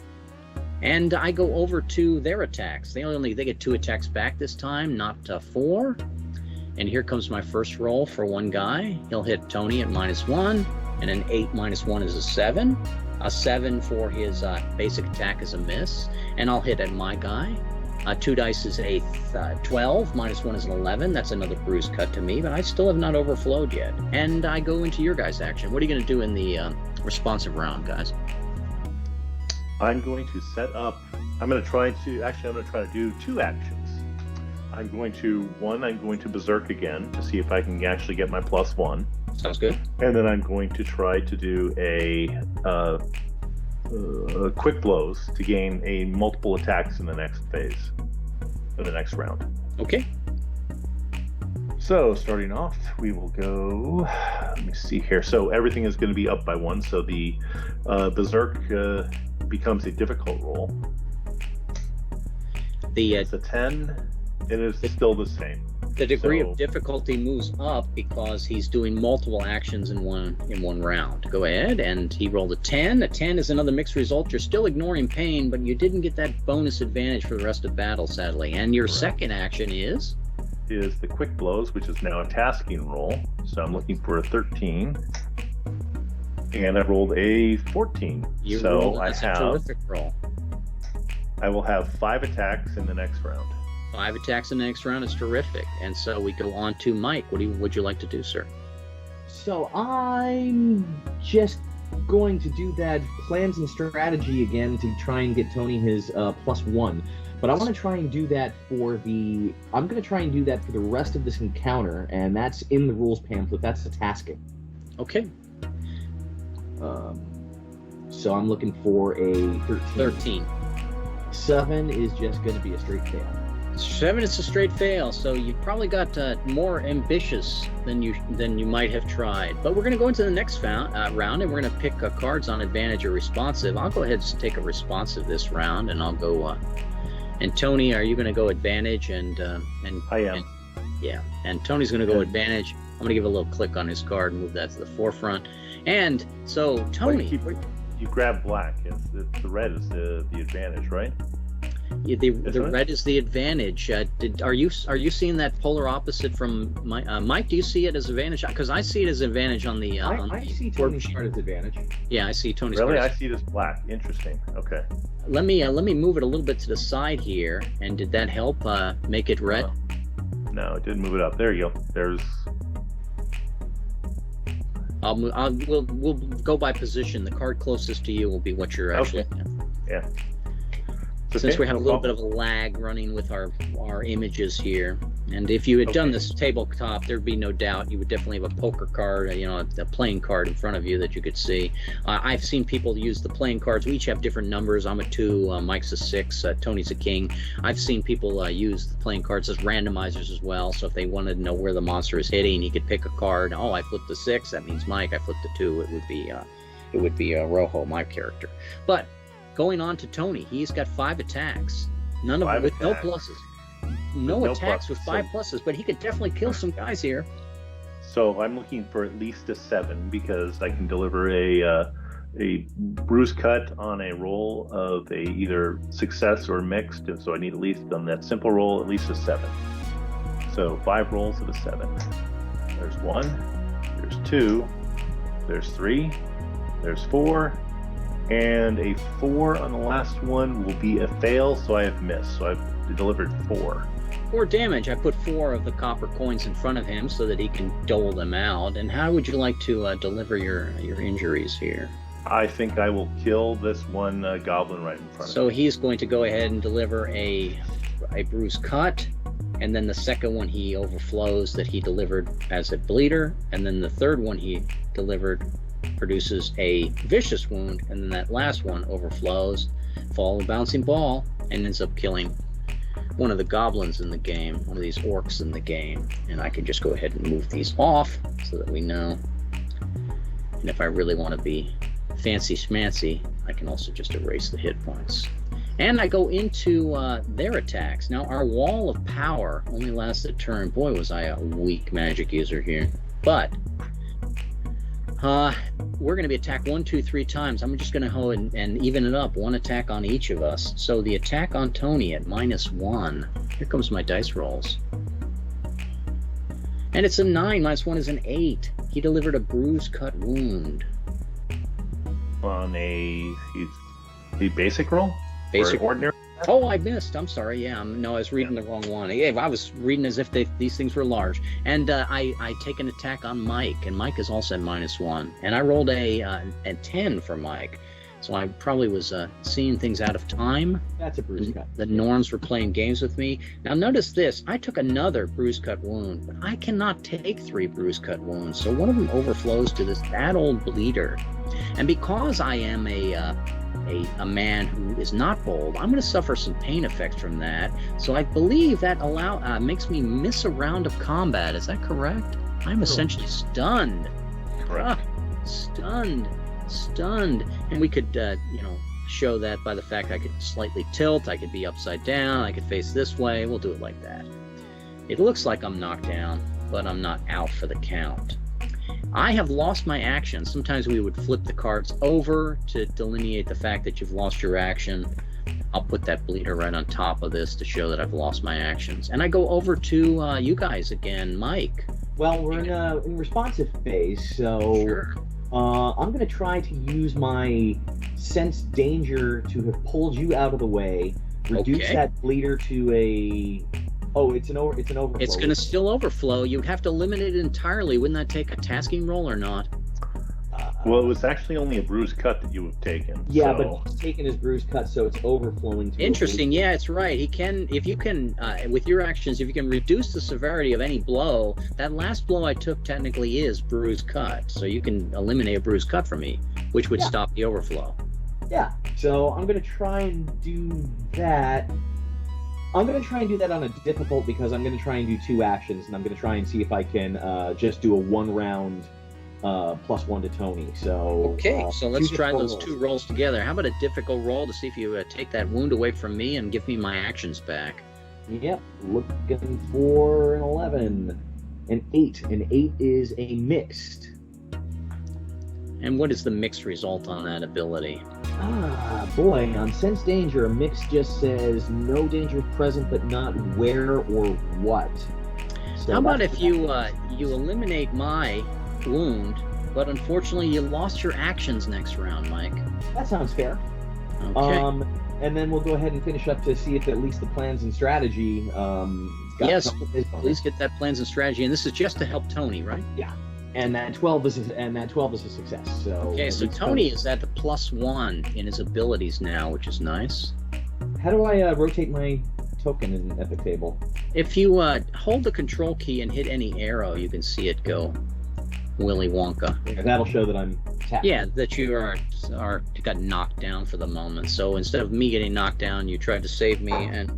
And I go over to their attacks. They get 2 attacks back this time, not 4. And here comes my first roll for one guy. He'll hit Tony at -1, and an 8 minus 1 is a 7. A 7 for his basic attack is a miss, and I'll hit at my guy. 2 dice is a 12, minus 1 is an 11. That's another bruise cut to me, but I still have not overflowed yet. And I go into your guys' action. What are you going to do in the responsive round, guys? I'm going to set up. I'm going to try to do 2 actions. I'm going to berserk again to see if I can actually get my +1. Sounds good. And then I'm going to try to do a quick blows to gain a multiple attacks in the next phase, in the next round. Okay. So starting off, we will go. Let me see here. So everything is going to be up by 1. So the berserk becomes a difficult roll. It's a 10. It is still the same. The degree of difficulty moves up because he's doing multiple actions in one round. Go ahead, and he rolled a 10. A 10 is another mixed result. You're still ignoring pain, but you didn't get that bonus advantage for the rest of battle, sadly. And your second action is the quick blows, which is now a tasking roll. So I'm looking for a 13. And I rolled a 14. That's a terrific roll. I will have 5 attacks in the next round. 5 attacks in the next round is terrific. And so we go on to Mike. What would you like to do, sir? So I'm just going to do that plans and strategy again to try and get Tony his +1. But I want to try and do that I'm going to try and do that for the rest of this encounter, and that's in the rules pamphlet. That's the tasking. Okay. So I'm looking for a 13. 7 is just going to be a straight fail. 7 is a straight fail, so you probably got more ambitious than you might have tried. But we're going to go into the next round, and we're going to pick cards on advantage or responsive. I'll go ahead and take a responsive this round, and I'll go. And Tony, are you going to go advantage? And I am. And Tony's going to go advantage. I'm going to give a little click on his card and move that to the forefront. And so Tony, you grab black. Yes, the red is the advantage, right? Yeah, the red is the advantage. Are you seeing that polar opposite from Mike? Do you see it as advantage? Because I see it as advantage on the. I see Tony's card as advantage. Yeah, I see Tony's really? card. I see it as black. Interesting. Okay. Let me move it a little bit to the side here. And did that help make it red? No, it didn't move it up. There you go. There's. We'll go by position. The card closest to you will be what you're actually. Okay. Yeah. Since we have a little bit of a lag running with our images here, and if you had done this tabletop, there'd be no doubt you would definitely have a poker card, a playing card in front of you that you could see. I've seen people use the playing cards. We each have different numbers. I'm a 2, Mike's a 6, Tony's a king. I've seen people use the playing cards as randomizers as well. So if they wanted to know where the monster is hitting, he could pick a card. Oh, I flipped a 6. That means Mike. I flipped a 2. It would be Rojo, my character. But going on to Tony, he's got 5 attacks. None of them with no pluses. No attacks with 5 pluses, but he could definitely kill some guys here. So I'm looking for at least a 7 because I can deliver a bruise cut on a roll of either success or mixed. And so I need at least on that simple roll at least a 7. So 5 rolls of a 7. There's 1. There's 2. There's 3. There's 4. And a 4 on the last one will be a fail, so I have missed. So I've delivered 4. 4 damage. I put 4 of the copper coins in front of him so that he can dole them out. And how would you like to deliver your injuries here? I think I will kill this one goblin right in front of me. So he's going to go ahead and deliver a bruised cut, and then the second one he overflows that he delivered as a bleeder, and then the third one he delivered produces a vicious wound, and then that last one overflows, fall of bouncing ball, and ends up killing one of the goblins in the game, one of these orcs in the game. And I can just go ahead and move these off so that we know. And if I really want to be fancy schmancy, I can also just erase the hit points. And I go into their attacks. Now, our wall of power only lasts a turn. Boy, was I a weak magic user here. But we're going to be attacked 1, 2, 3 times. I'm just going to go and even it up. 1 attack on each of us. So the attack on Tony at -1. Here comes my dice rolls. And it's a 9. -1 is an 8. He delivered a bruised cut wound. On the basic roll? Basic or ordinary? Oh, I missed. I'm sorry. Yeah, no, I was reading the wrong one. Yeah, I was reading as if these things were large. And I take an attack on Mike, and Mike is also at -1. And I rolled a 10 for Mike. So I probably was seeing things out of time. That's a bruise cut. The norms were playing games with me. Now notice this. I took another bruise cut wound, but I cannot take 3 bruise cut wounds. So one of them overflows to this bad old bleeder. And because I am a man who is not bold, I'm going to suffer some pain effects from that. So I believe that makes me miss a round of combat. Is that correct? I'm essentially stunned. Correct. Stunned. And we could, show that by the fact I could slightly tilt, I could be upside down, I could face this way. We'll do it like that. It looks like I'm knocked down, but I'm not out for the count. I have lost my action. Sometimes we would flip the cards over to delineate the fact that you've lost your action. I'll put that bleeder right on top of this to show that I've lost my actions. And I go over to you guys again. Mike. Well, we're in responsive phase, so Sure. I'm going to try to use my sense danger to have pulled you out of the way, reduce Okay. that bleeder to a... Oh, it's an overflow. It's going to still overflow. You'd have to eliminate it entirely. Wouldn't that take a tasking roll or not? Well, it was actually only a bruised cut that you have taken. Yeah, so... but he's taken his bruise cut, so it's overflowing to... Interesting. Yeah, it's right. He can, if you can, with your actions, if you can reduce the severity of any blow, that last blow I took technically is bruise cut. So you can eliminate a bruise cut from me, which would stop the overflow. Yeah, so I'm going to try and do that. I'm going to try and do that on a difficult because I'm going to try and do 2 actions, and I'm going to try and see if I can just do a 1-round +1 to Tony. So Okay, so let's 2 try those difficult 2 rolls together. How about a difficult roll to see if you take that wound away from me and give me my actions back? Yep, looking for an 11. An 8. An 8 is a mixed. And what is the mixed result on that ability? Boy, on Sense Danger, a mix just says no danger present, but not where or what. So How about if you eliminate my wound, but unfortunately you lost your actions next round, Mike? That sounds fair. Okay. And then we'll go ahead and finish up to see if at least the plans and strategy. Got Yes, some of his bonus. please get that plans and strategy, and this is just to help Tony, right? Yeah, and that 12 is a success. So Okay, so Tony is at the +1 in his abilities now, which is nice. How do I rotate my token in Epic Table? If you hold the control key and hit any arrow, you can see it go Willy Wonka. Yeah, that'll show that I'm tapped. Yeah, that you got knocked down for the moment. So instead of me getting knocked down, you tried to save me, and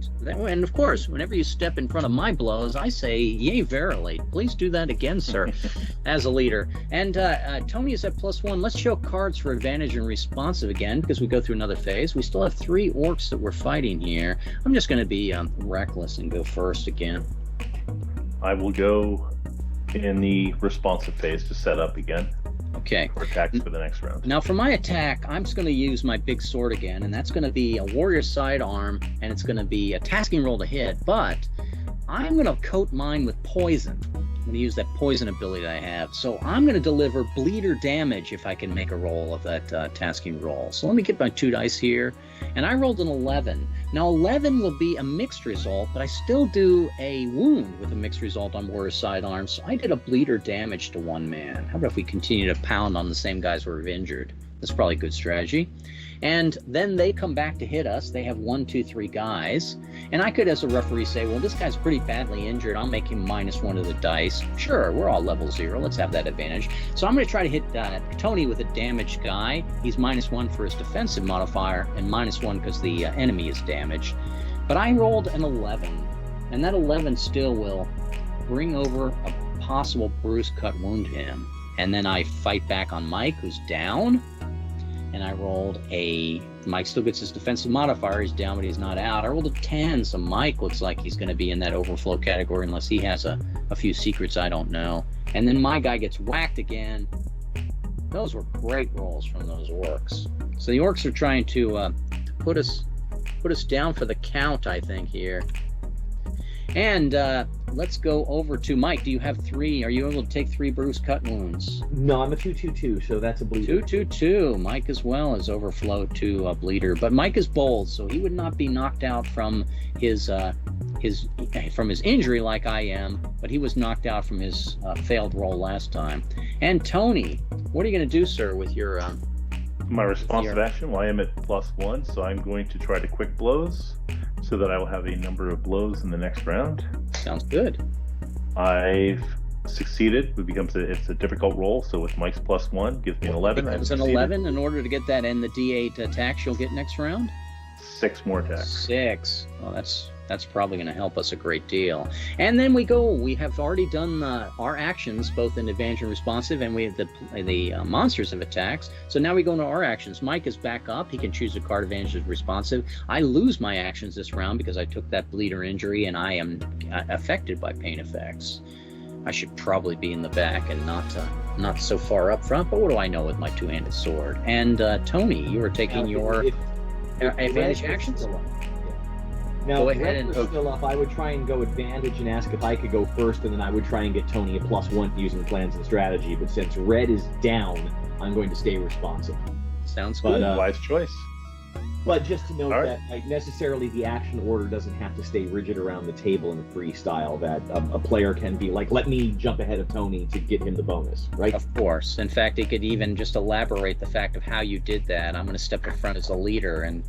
of course, whenever you step in front of my blows, I say, "Yea, verily." Please do that again, sir, as a leader. And Tony is at +1. Let's show cards for advantage and responsive again, because we go through another phase. We still have 3 orcs that we're fighting here. I'm just going to be reckless and go first again. I will go in the responsive phase to set up again Okay. for attacks for the next round. Now for my attack, I'm just going to use my big sword again, and that's going to be a warrior sidearm, and it's going to be a tasking roll to hit, but I'm going to coat mine with poison. I'm going to use that poison ability that I have. So I'm going to deliver bleeder damage if I can make a roll of that tasking roll. So let me get my 2 dice here. And I rolled an 11. Now 11 will be a mixed result, but I still do a wound with a mixed result on warrior sidearm. So I did a bleeder damage to 1 man. How about if we continue to pound on the same guys who are injured? That's probably a good strategy. And then they come back to hit us. They have 1, 2, 3 guys. And I could, as a referee, say, well, this guy's pretty badly injured. I'll make him -1 to the dice. Sure, we're all level 0. Let's have that advantage. So I'm going to try to hit Tony with a damaged guy. He's -1 for his defensive modifier and -1 because the enemy is damaged. But I rolled an 11. And that 11 still will bring over a possible bruise, cut, wound him. And then I fight back on Mike, who's down. And I rolled a... Mike still gets his defensive modifier. He's down, but he's not out. I rolled a 10, so Mike looks like he's going to be in that overflow category unless he has a few secrets I don't know. And then my guy gets whacked again. Those were great rolls from those Orks. So the Orks are trying to put us down for the count, I think, here. And let's go over to Mike. Do you have 3? Are you able to take 3 bruise cut wounds? No, I'm a 2-2-2, so that's a bleeder. 2-2-2. Mike as well is overflow to a bleeder, but Mike is bold, so he would not be knocked out from his injury like I am, but he was knocked out from his failed roll last time. And Tony, what are you going to do, sir, with your my responsive action? Well, I am at +1, so I'm going to try to quick blows, so that I will have a number of blows in the next round. Sounds good. I've succeeded. It's a difficult roll, so with Mike's +1 gives me an 11. It was an 11 in order to get that and the D8 attacks you'll get next round? 6 more attacks. 6. Well, that's probably going to help us a great deal. And then we have already done our actions, both in advantage and responsive, and we have the monsters have attacks. So now we go into our actions. Mike is back up. He can choose a card advantage as responsive. I lose my actions this round because I took that bleeder injury, and I am affected by pain effects. I should probably be in the back and not so far up front, but what do I know with my 2-handed sword? And Tony, you are taking your advantage actions? Now, go if ahead Red and was still up, I would try and go advantage and ask if I could go first, and then I would try and get Tony a +1 using plans and strategy. But since Red is down, I'm going to stay responsive. Sounds good. Wise choice. But just to note All right. that necessarily the action order doesn't have to stay rigid around the table in a freestyle, that a player can be like, let me jump ahead of Tony to get him the bonus, right? Of course. In fact, it could even just elaborate the fact of how you did that. I'm going to step in front as a leader and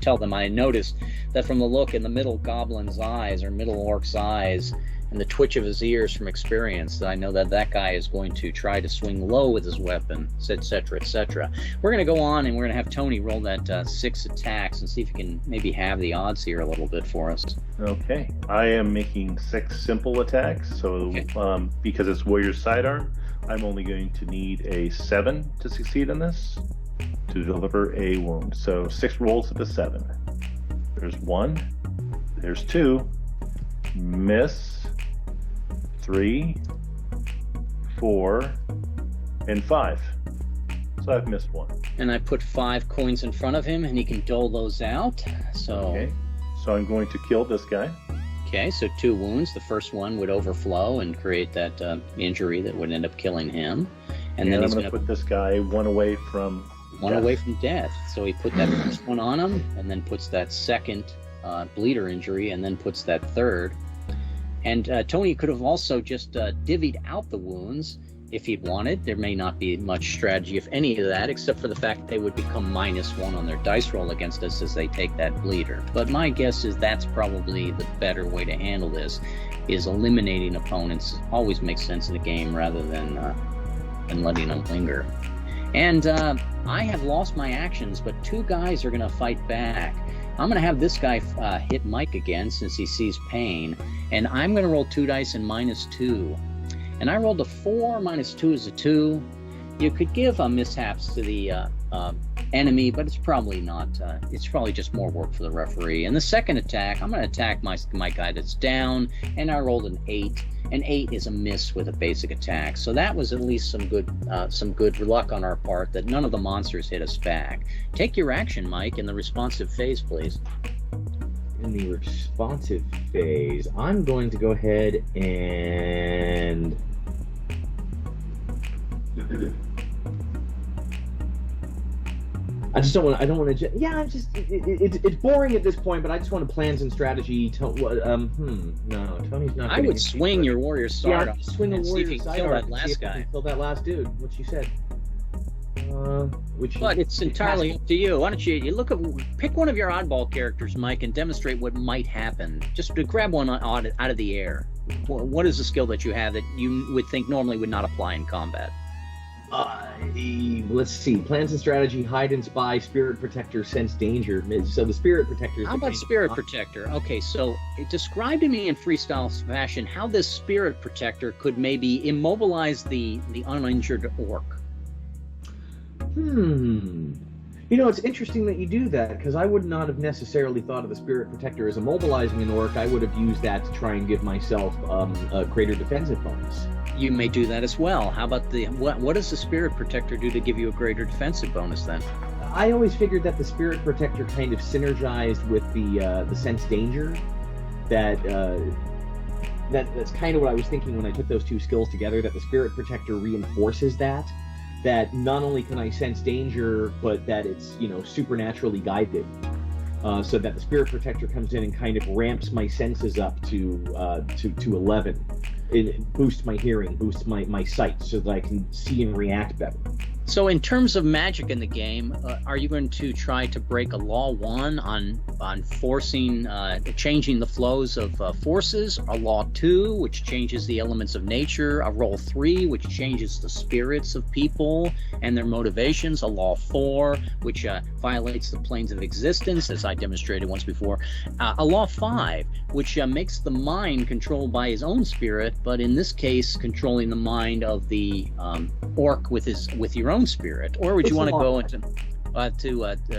tell them I noticed that from the look in the middle goblin's eyes or middle orc's eyes and the twitch of his ears from experience, that I know that guy is going to try to swing low with his weapon, etc., etc. We're going to go on and we're going to have Tony roll that 6 attacks and see if he can maybe have the odds here a little bit for us. Okay. I am making 6 simple attacks, so Okay. Because it's warrior sidearm, I'm only going to need a 7 to succeed in this to deliver a wound. So 6 rolls of a 7. There's 1, there's 2, miss, 3, 4, and 5. So I've missed 1. And I put 5 coins in front of him and he can dole those out. So Okay. So I'm going to kill this guy. Okay, so 2 wounds. The first one would overflow and create that injury that would end up killing him. And then I'm he's going going to to put this guy 1 away from one death. away from death. So he put that first one on him and then puts that second bleeder injury and then puts that third. And Tony could have also just divvied out the wounds if he'd wanted. There may not be much strategy, if any of that, except for the fact that they would become -1 on their dice roll against us as they take that bleeder. But my guess is that's probably the better way to handle this, is eliminating opponents. Always makes sense in the game rather than letting them linger. And I have lost my actions, but 2 guys are going to fight back. I'm going to have this guy hit Mike again since he sees pain, and I'm going to roll 2 dice and -2. And I rolled a 4, -2 is a 2. You could give mishaps to the enemy, but it's probably not. It's probably just more work for the referee. And the second attack, I'm going to attack my guy that's down, and I rolled an 8. An 8 is a miss with a basic attack, so that was at least some good luck on our part that none of the monsters hit us back. Take your action, Mike, in the responsive phase, please. in the responsive phase, I'm going to go ahead and I don't want to. Yeah, it's boring at this point, but I just want plans and strategy. No, Tony's not. I would swing your warrior sword. Yeah, swing a warrior sword. Kill that last guy. Kill that last dude. What you said. But it's entirely up to you. Why don't you pick one of your oddball characters, Mike, and demonstrate what might happen. Just to grab one out of the air. What is the skill that you have that you would think normally would not apply in combat? Let's see. Plans and strategy, hide and spy, spirit protector, sense danger. So the spirit protector is How about spirit protector? Okay, so describe to me in freestyle fashion how this spirit protector could maybe immobilize the uninjured orc. It's interesting that you do that, because I would not have necessarily thought of the spirit protector as immobilizing an orc. I would have used that to try and give myself a greater defensive bonus. You may do that as well. How about what does the spirit protector do to give you a greater defensive bonus then? I always figured that the spirit protector kind of synergized with the sense danger. That's kind of what I was thinking when I took those two skills together, that the spirit protector reinforces that not only can I sense danger, but that it's supernaturally guided, so that the spirit protector comes in and kind of ramps my senses up to 11. It boosts my hearing, boosts my sight, so that I can see and react better. So in terms of magic in the game, are you going to try to break a law 1 on forcing, changing the flows of forces, a law 2, which changes the elements of nature, a roll 3, which changes the spirits of people and their motivations, a law 4, which violates the planes of existence, as I demonstrated once before, a law 5, which makes the mind controlled by his own spirit, but in this case, controlling the mind of the orc with your own spirit? Or would you want to go into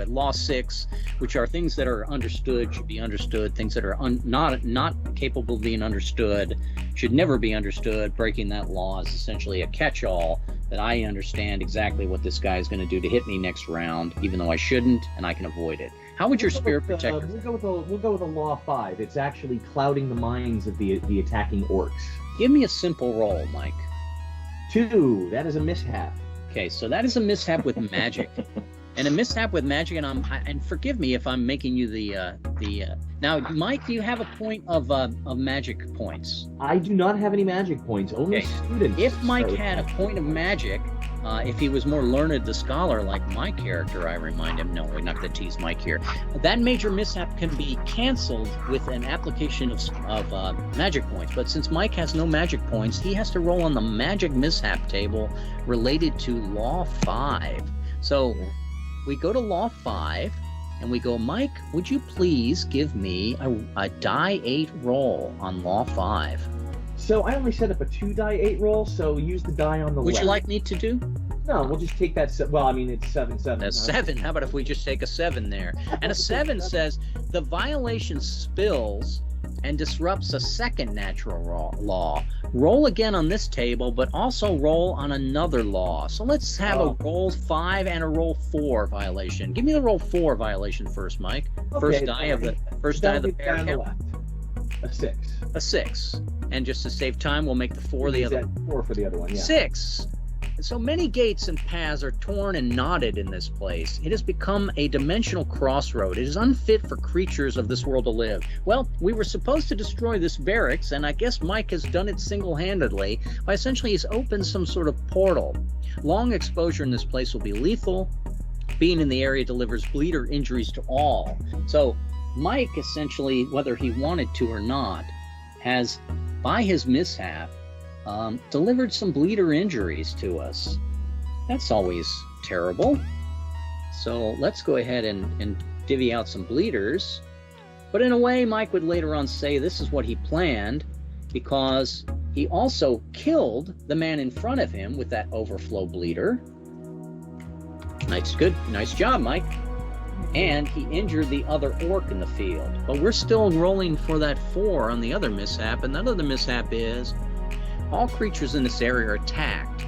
law 6, which are things that are understood should be understood, things that are not capable of being understood should never be understood. Breaking that law is essentially a catch-all that I understand exactly what this guy is going to do to hit me next round, even though I shouldn't, and I can avoid it. How would your spirit protector? We'll go with a law 5. It's actually clouding the minds of the attacking orcs. Give me a simple roll, Mike. 2. That is a mishap. Okay, so that is a mishap with magic, and a mishap with magic. And forgive me if I'm making you Now, Mike, do you have a point of magic points? I do not have any magic points. Only students. If Mike had a point of magic, if he was more learned, the scholar like my character, I remind him. No, we're not going to tease Mike here. That major mishap can be canceled with an application of magic points. But since Mike has no magic points, he has to roll on the magic mishap table related to Law 5. So we go to Law 5, and we go, Mike, would you please give me a die 8 roll on Law 5? So I only set up a 2 die 8 roll, so use the die on the left. Would you like me to do? No, we'll just take that. Well, I mean, it's 7/7. That's 7. How about if we just take a 7 there? And a 7 says the violation spills and disrupts a second natural law. Roll again on this table, but also roll on another law. So let's have a roll 5 and a roll 4 violation. Give me the roll 4 violation first, Mike. First die of the pair. On the left. A 6. A 6. And just to save time, we'll make the 4 the other. 4 for the other one. Yeah. 6. So many gates and paths are torn and knotted in this place. It has become a dimensional crossroad. It is unfit for creatures of this world to live. Well, we were supposed to destroy this barracks, and I guess Mike has done it single-handedly by essentially he's opened some sort of portal. Long exposure in this place will be lethal. Being in the area delivers bleeder injuries to all. So Mike essentially, whether he wanted to or not, has, by his mishap, delivered some bleeder injuries to us. That's always terrible. So let's go ahead and divvy out some bleeders. But in a way, Mike would later on say this is what he planned, because he also killed the man in front of him with that overflow bleeder. Nice job, Mike. And he injured the other orc in the field. But we're still rolling for that 4 on the other mishap, and that other mishap is all creatures in this area are attacked.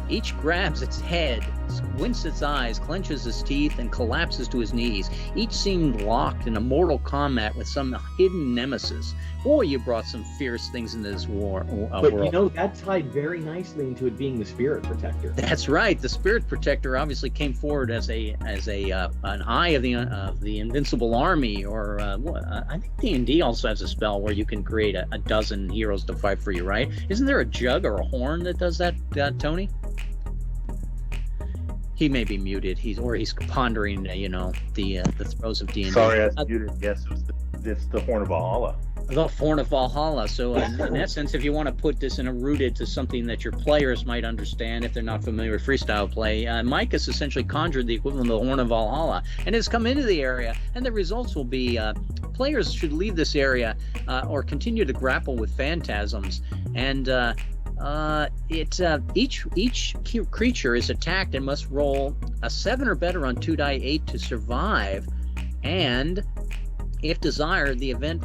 Each grabs its head squints its eyes, clenches his teeth, and collapses to his knees. Each seemed locked in a mortal combat with some hidden nemesis. Boy, you brought some fierce things into this But world. you know, that tied very nicely into it being the spirit protector. That's right. The Spirit Protector obviously came forward as an eye of the invincible army, or I think D&D also has a spell where you can create a dozen heroes to fight for you. Right? Isn't there a jug or a horn that does that, Tony? He may be muted. He's pondering, the throes of D&D. Sorry, I was muted. Yes, it's the Horn of Valhalla. The Horn of Valhalla. So in essence, if you want to put this in a rooted to something that your players might understand if they're not familiar with freestyle play, Mike has essentially conjured the equivalent of the Horn of Valhalla and has come into the area, and the results will be players should leave this area or continue to grapple with phantasms, and each creature is attacked and must roll a 7 or better on 2d8 to survive, and if desired, the event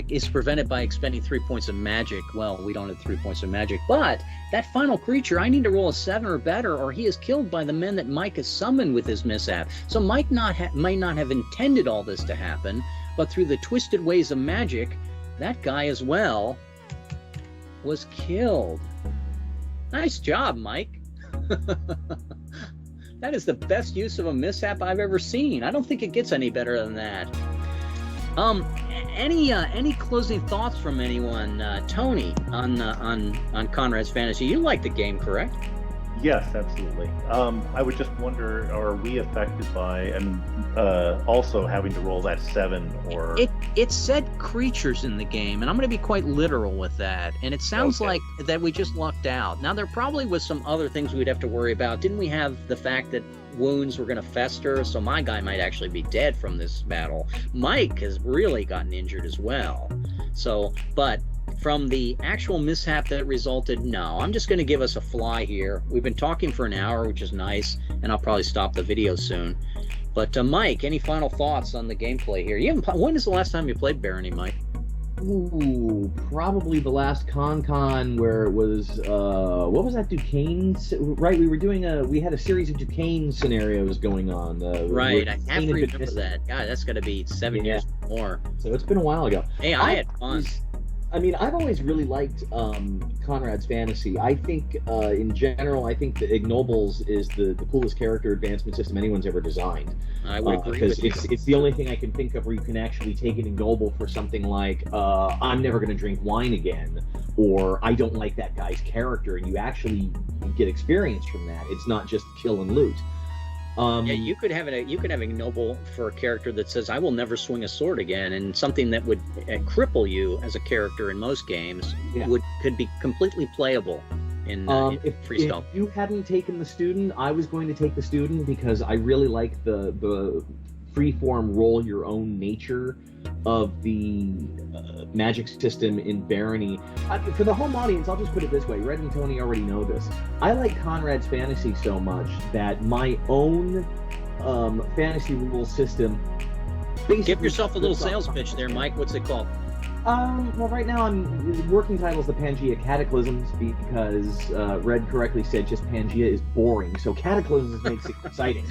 is prevented by expending 3 points of magic. Well, we don't have 3 points of magic, but that final creature, I need to roll a 7 or better, or he is killed by the men that Mike has summoned with his mishap. So Mike might not have intended all this to happen, but through the twisted ways of magic, that guy as well was killed. Nice job, Mike. That is the best use of a mishap I've ever seen. I don't think it gets any better than that. Any closing thoughts from anyone, Tony, on Conrad's Fantasy? You like the game, correct? Yes, absolutely. I would just wonder, are we affected by and also having to roll that 7 or? It said creatures in the game, and I'm going to be quite literal with that. And it sounds like that we just lucked out. Now there probably was some other things we'd have to worry about. Didn't we have the fact that wounds were going to fester? So my guy might actually be dead from this battle. Mike has really gotten injured as well. So, but from the actual mishap that resulted, no. I'm just going to give us a fly here. We've been talking for an hour, which is nice, and I'll probably stop the video soon. But Mike, any final thoughts on the gameplay here? When is the last time you played Barony, Mike? Ooh, probably the last con where it was, what was that, Duquesne? Right, we had a series of Duquesne scenarios going on. Right, I have to remember that. God, that's got to be 7 years or more. So it's been a while ago. Hey, I had fun. I mean, I've always really liked Conrad's Fantasy. I think, in general, I think the Ignobles is the coolest character advancement system anyone's ever designed. I would agree with you. Because it's the only thing I can think of where you can actually take an Ignoble for something like, I'm never going to drink wine again, or I don't like that guy's character, and you actually get experience from that. It's not just kill and loot. Yeah, you could have an ignoble for a character that says, "I will never swing a sword again," and something that would cripple you as a character in most games could be completely playable in freestyle. If you hadn't taken the student, I was going to take the student because I really like the freeform roll your own nature of the magic system in Barony. For the home audience, I'll just put it this way. Red and Tony already know this. I like Conrad's Fantasy so much that my own fantasy rule system basically... Give yourself a little sales pitch there, Mike. What's it called? Well, right now working title is the Pangea Cataclysms because Red correctly said just Pangea is boring, so Cataclysms makes it exciting.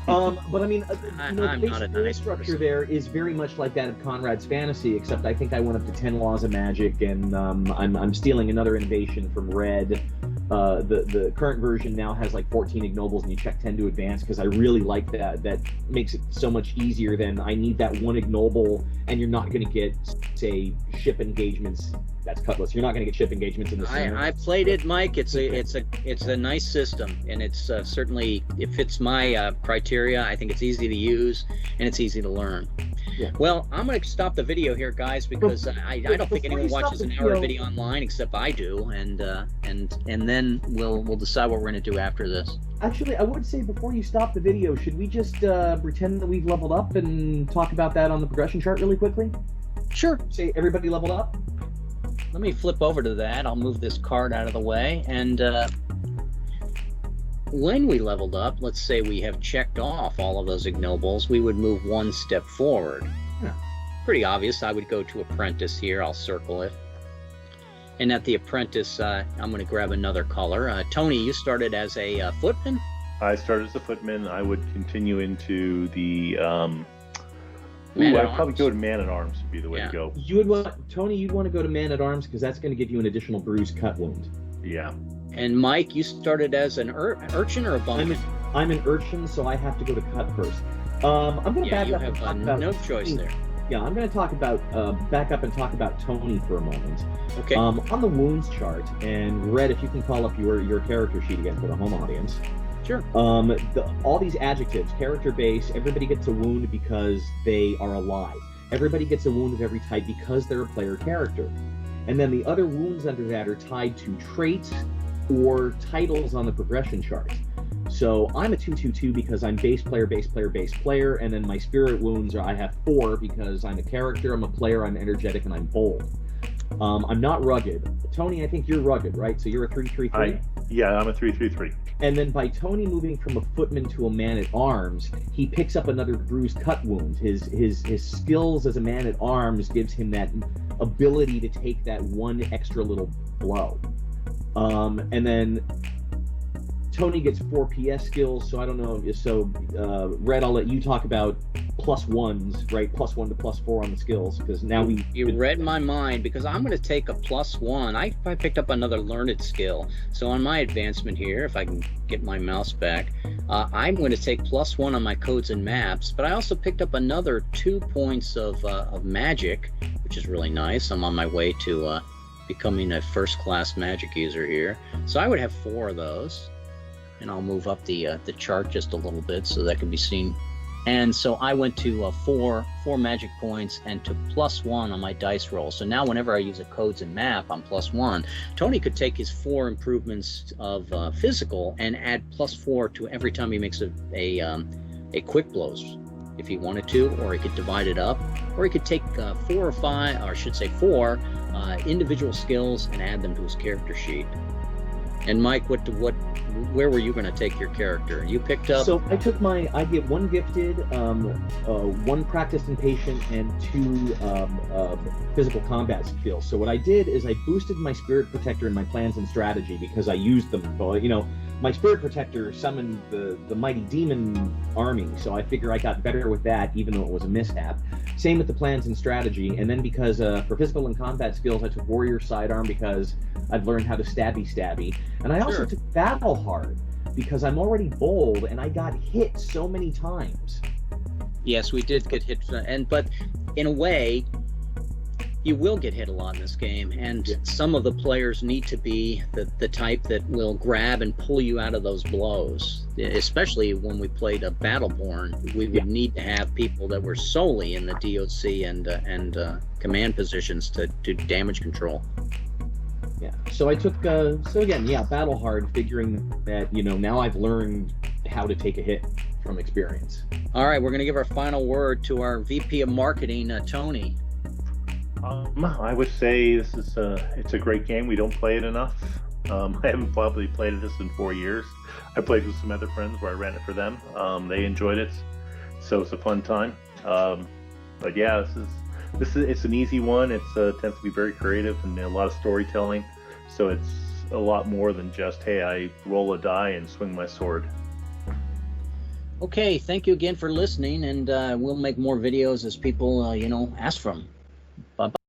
But I mean, the basic structure there is very much like that of Conrad's Fantasy, except I think I went up to 10 laws of magic, and I'm stealing another innovation from Red. The current version now has like 14 ignobles, and you check 10 to advance because I really like that. That makes it so much easier than I need that one ignoble, and you're not going to get, say, ship engagements. That's Cutlass. You're not going to get ship engagements in the center. I played it, Mike. It's a nice system, and it's certainly it fits my criteria. I think it's easy to use and it's easy to learn. Yeah. Well, I'm going to stop the video here, guys, because I don't think anyone watches an hour video online except I do, and then we'll decide what we're going to do after this. Actually, I would say before you stop the video, should we just pretend that we've leveled up and talk about that on the progression chart really quickly? Sure. Say everybody leveled up. Let me flip over to that. I'll move this card out of the way. And when we leveled up, let's say we have checked off all of those ignobles, we would move one step forward. Yeah. Pretty obvious. I would go to Apprentice here. I'll circle it. And at the apprentice, I'm going to grab another color. Tony, you started as a footman? I started as a footman. I would continue into the. Man-at-arms. I'd probably go to man-at-arms would be the way to go. You would want, Tony, you'd want to go to man-at-arms because that's going to give you an additional bruise cut wound. Yeah. And Mike, you started as an urchin or a bumpkin? I'm an urchin, so I have to go to cut first. I'm going to back up and talk about... no choice there. Yeah, I'm going to talk about back up and talk about Tony for a moment. Okay. On the wounds chart, and Red, if you can call up your character sheet again for the home audience. Sure. All these adjectives, character base, everybody gets a wound because they are alive. Everybody gets a wound of every type because they're a player character. And then the other wounds under that are tied to traits or titles on the progression chart. So I'm a 2/2/2 because I'm base player, base player, base player, and then my spirit wounds I have 4 because I'm a character, I'm a player, I'm energetic, and I'm bold. I'm not rugged. Tony, I think you're rugged, right? So you're a 3/3/3? Yeah, I'm a 3/3/3. And then by Tony moving from a footman to a man-at-arms, he picks up another bruised cut wound. His skills as a man-at-arms gives him that ability to take that one extra little blow. And then Tony gets 4 PS skills, so I don't know. So, Red, I'll let you talk about +1s, right? +1 to +4 on the skills, because now You read my mind, because I'm going to take a +1. I picked up another learned skill. So on my advancement here, if I can get my mouse back, I'm going to take +1 on my codes and maps, but I also picked up another 2 points of magic, which is really nice. I'm on my way to becoming a first-class magic user here. So I would have 4 of those. And I'll move up the chart just a little bit so that can be seen. And so I went to 4 magic points and to +1 on my dice roll. So now whenever I use a codes and map, I'm +1. Tony could take his 4 improvements of physical and add +4 to every time he makes a quick blows, if he wanted to, or he could divide it up, or he could take 4 or 5, or I should say 4 individual skills and add them to his character sheet. And Mike, where were you going to take your character? You picked up. So I took I get 1 gifted, 1 practiced and patient, and 2 physical combat skills. So what I did is I boosted my spirit protector in my plans and strategy because I used them. You know, my spirit protector summoned the mighty demon army, so I figure I got better with that, even though it was a mishap. Same with the plans and strategy, and then because for physical and combat skills, I took warrior sidearm because I've learned how to stabby, and I also took battle hard because I'm already bold and I got hit so many times. Yes, we did get hit, but in a way, you will get hit a lot in this game, and some of the players need to be the type that will grab and pull you out of those blows. Especially when we played a Battleborn, we would need to have people that were solely in the DOC and command positions to do damage control. Yeah. So I took so again, battle hard, figuring that now I've learned how to take a hit from experience. All right, we're going to give our final word to our VP of Marketing, Tony. I would say this is it's a great game. We don't play it enough. I haven't probably played this in 4 years. I played with some other friends where I ran it for them. They enjoyed it, so it's a fun time. But yeah, it's an easy one. It tends to be very creative and a lot of storytelling. So it's a lot more than just, hey, I roll a die and swing my sword. Okay, thank you again for listening, and we'll make more videos as people ask for them. Bye-bye.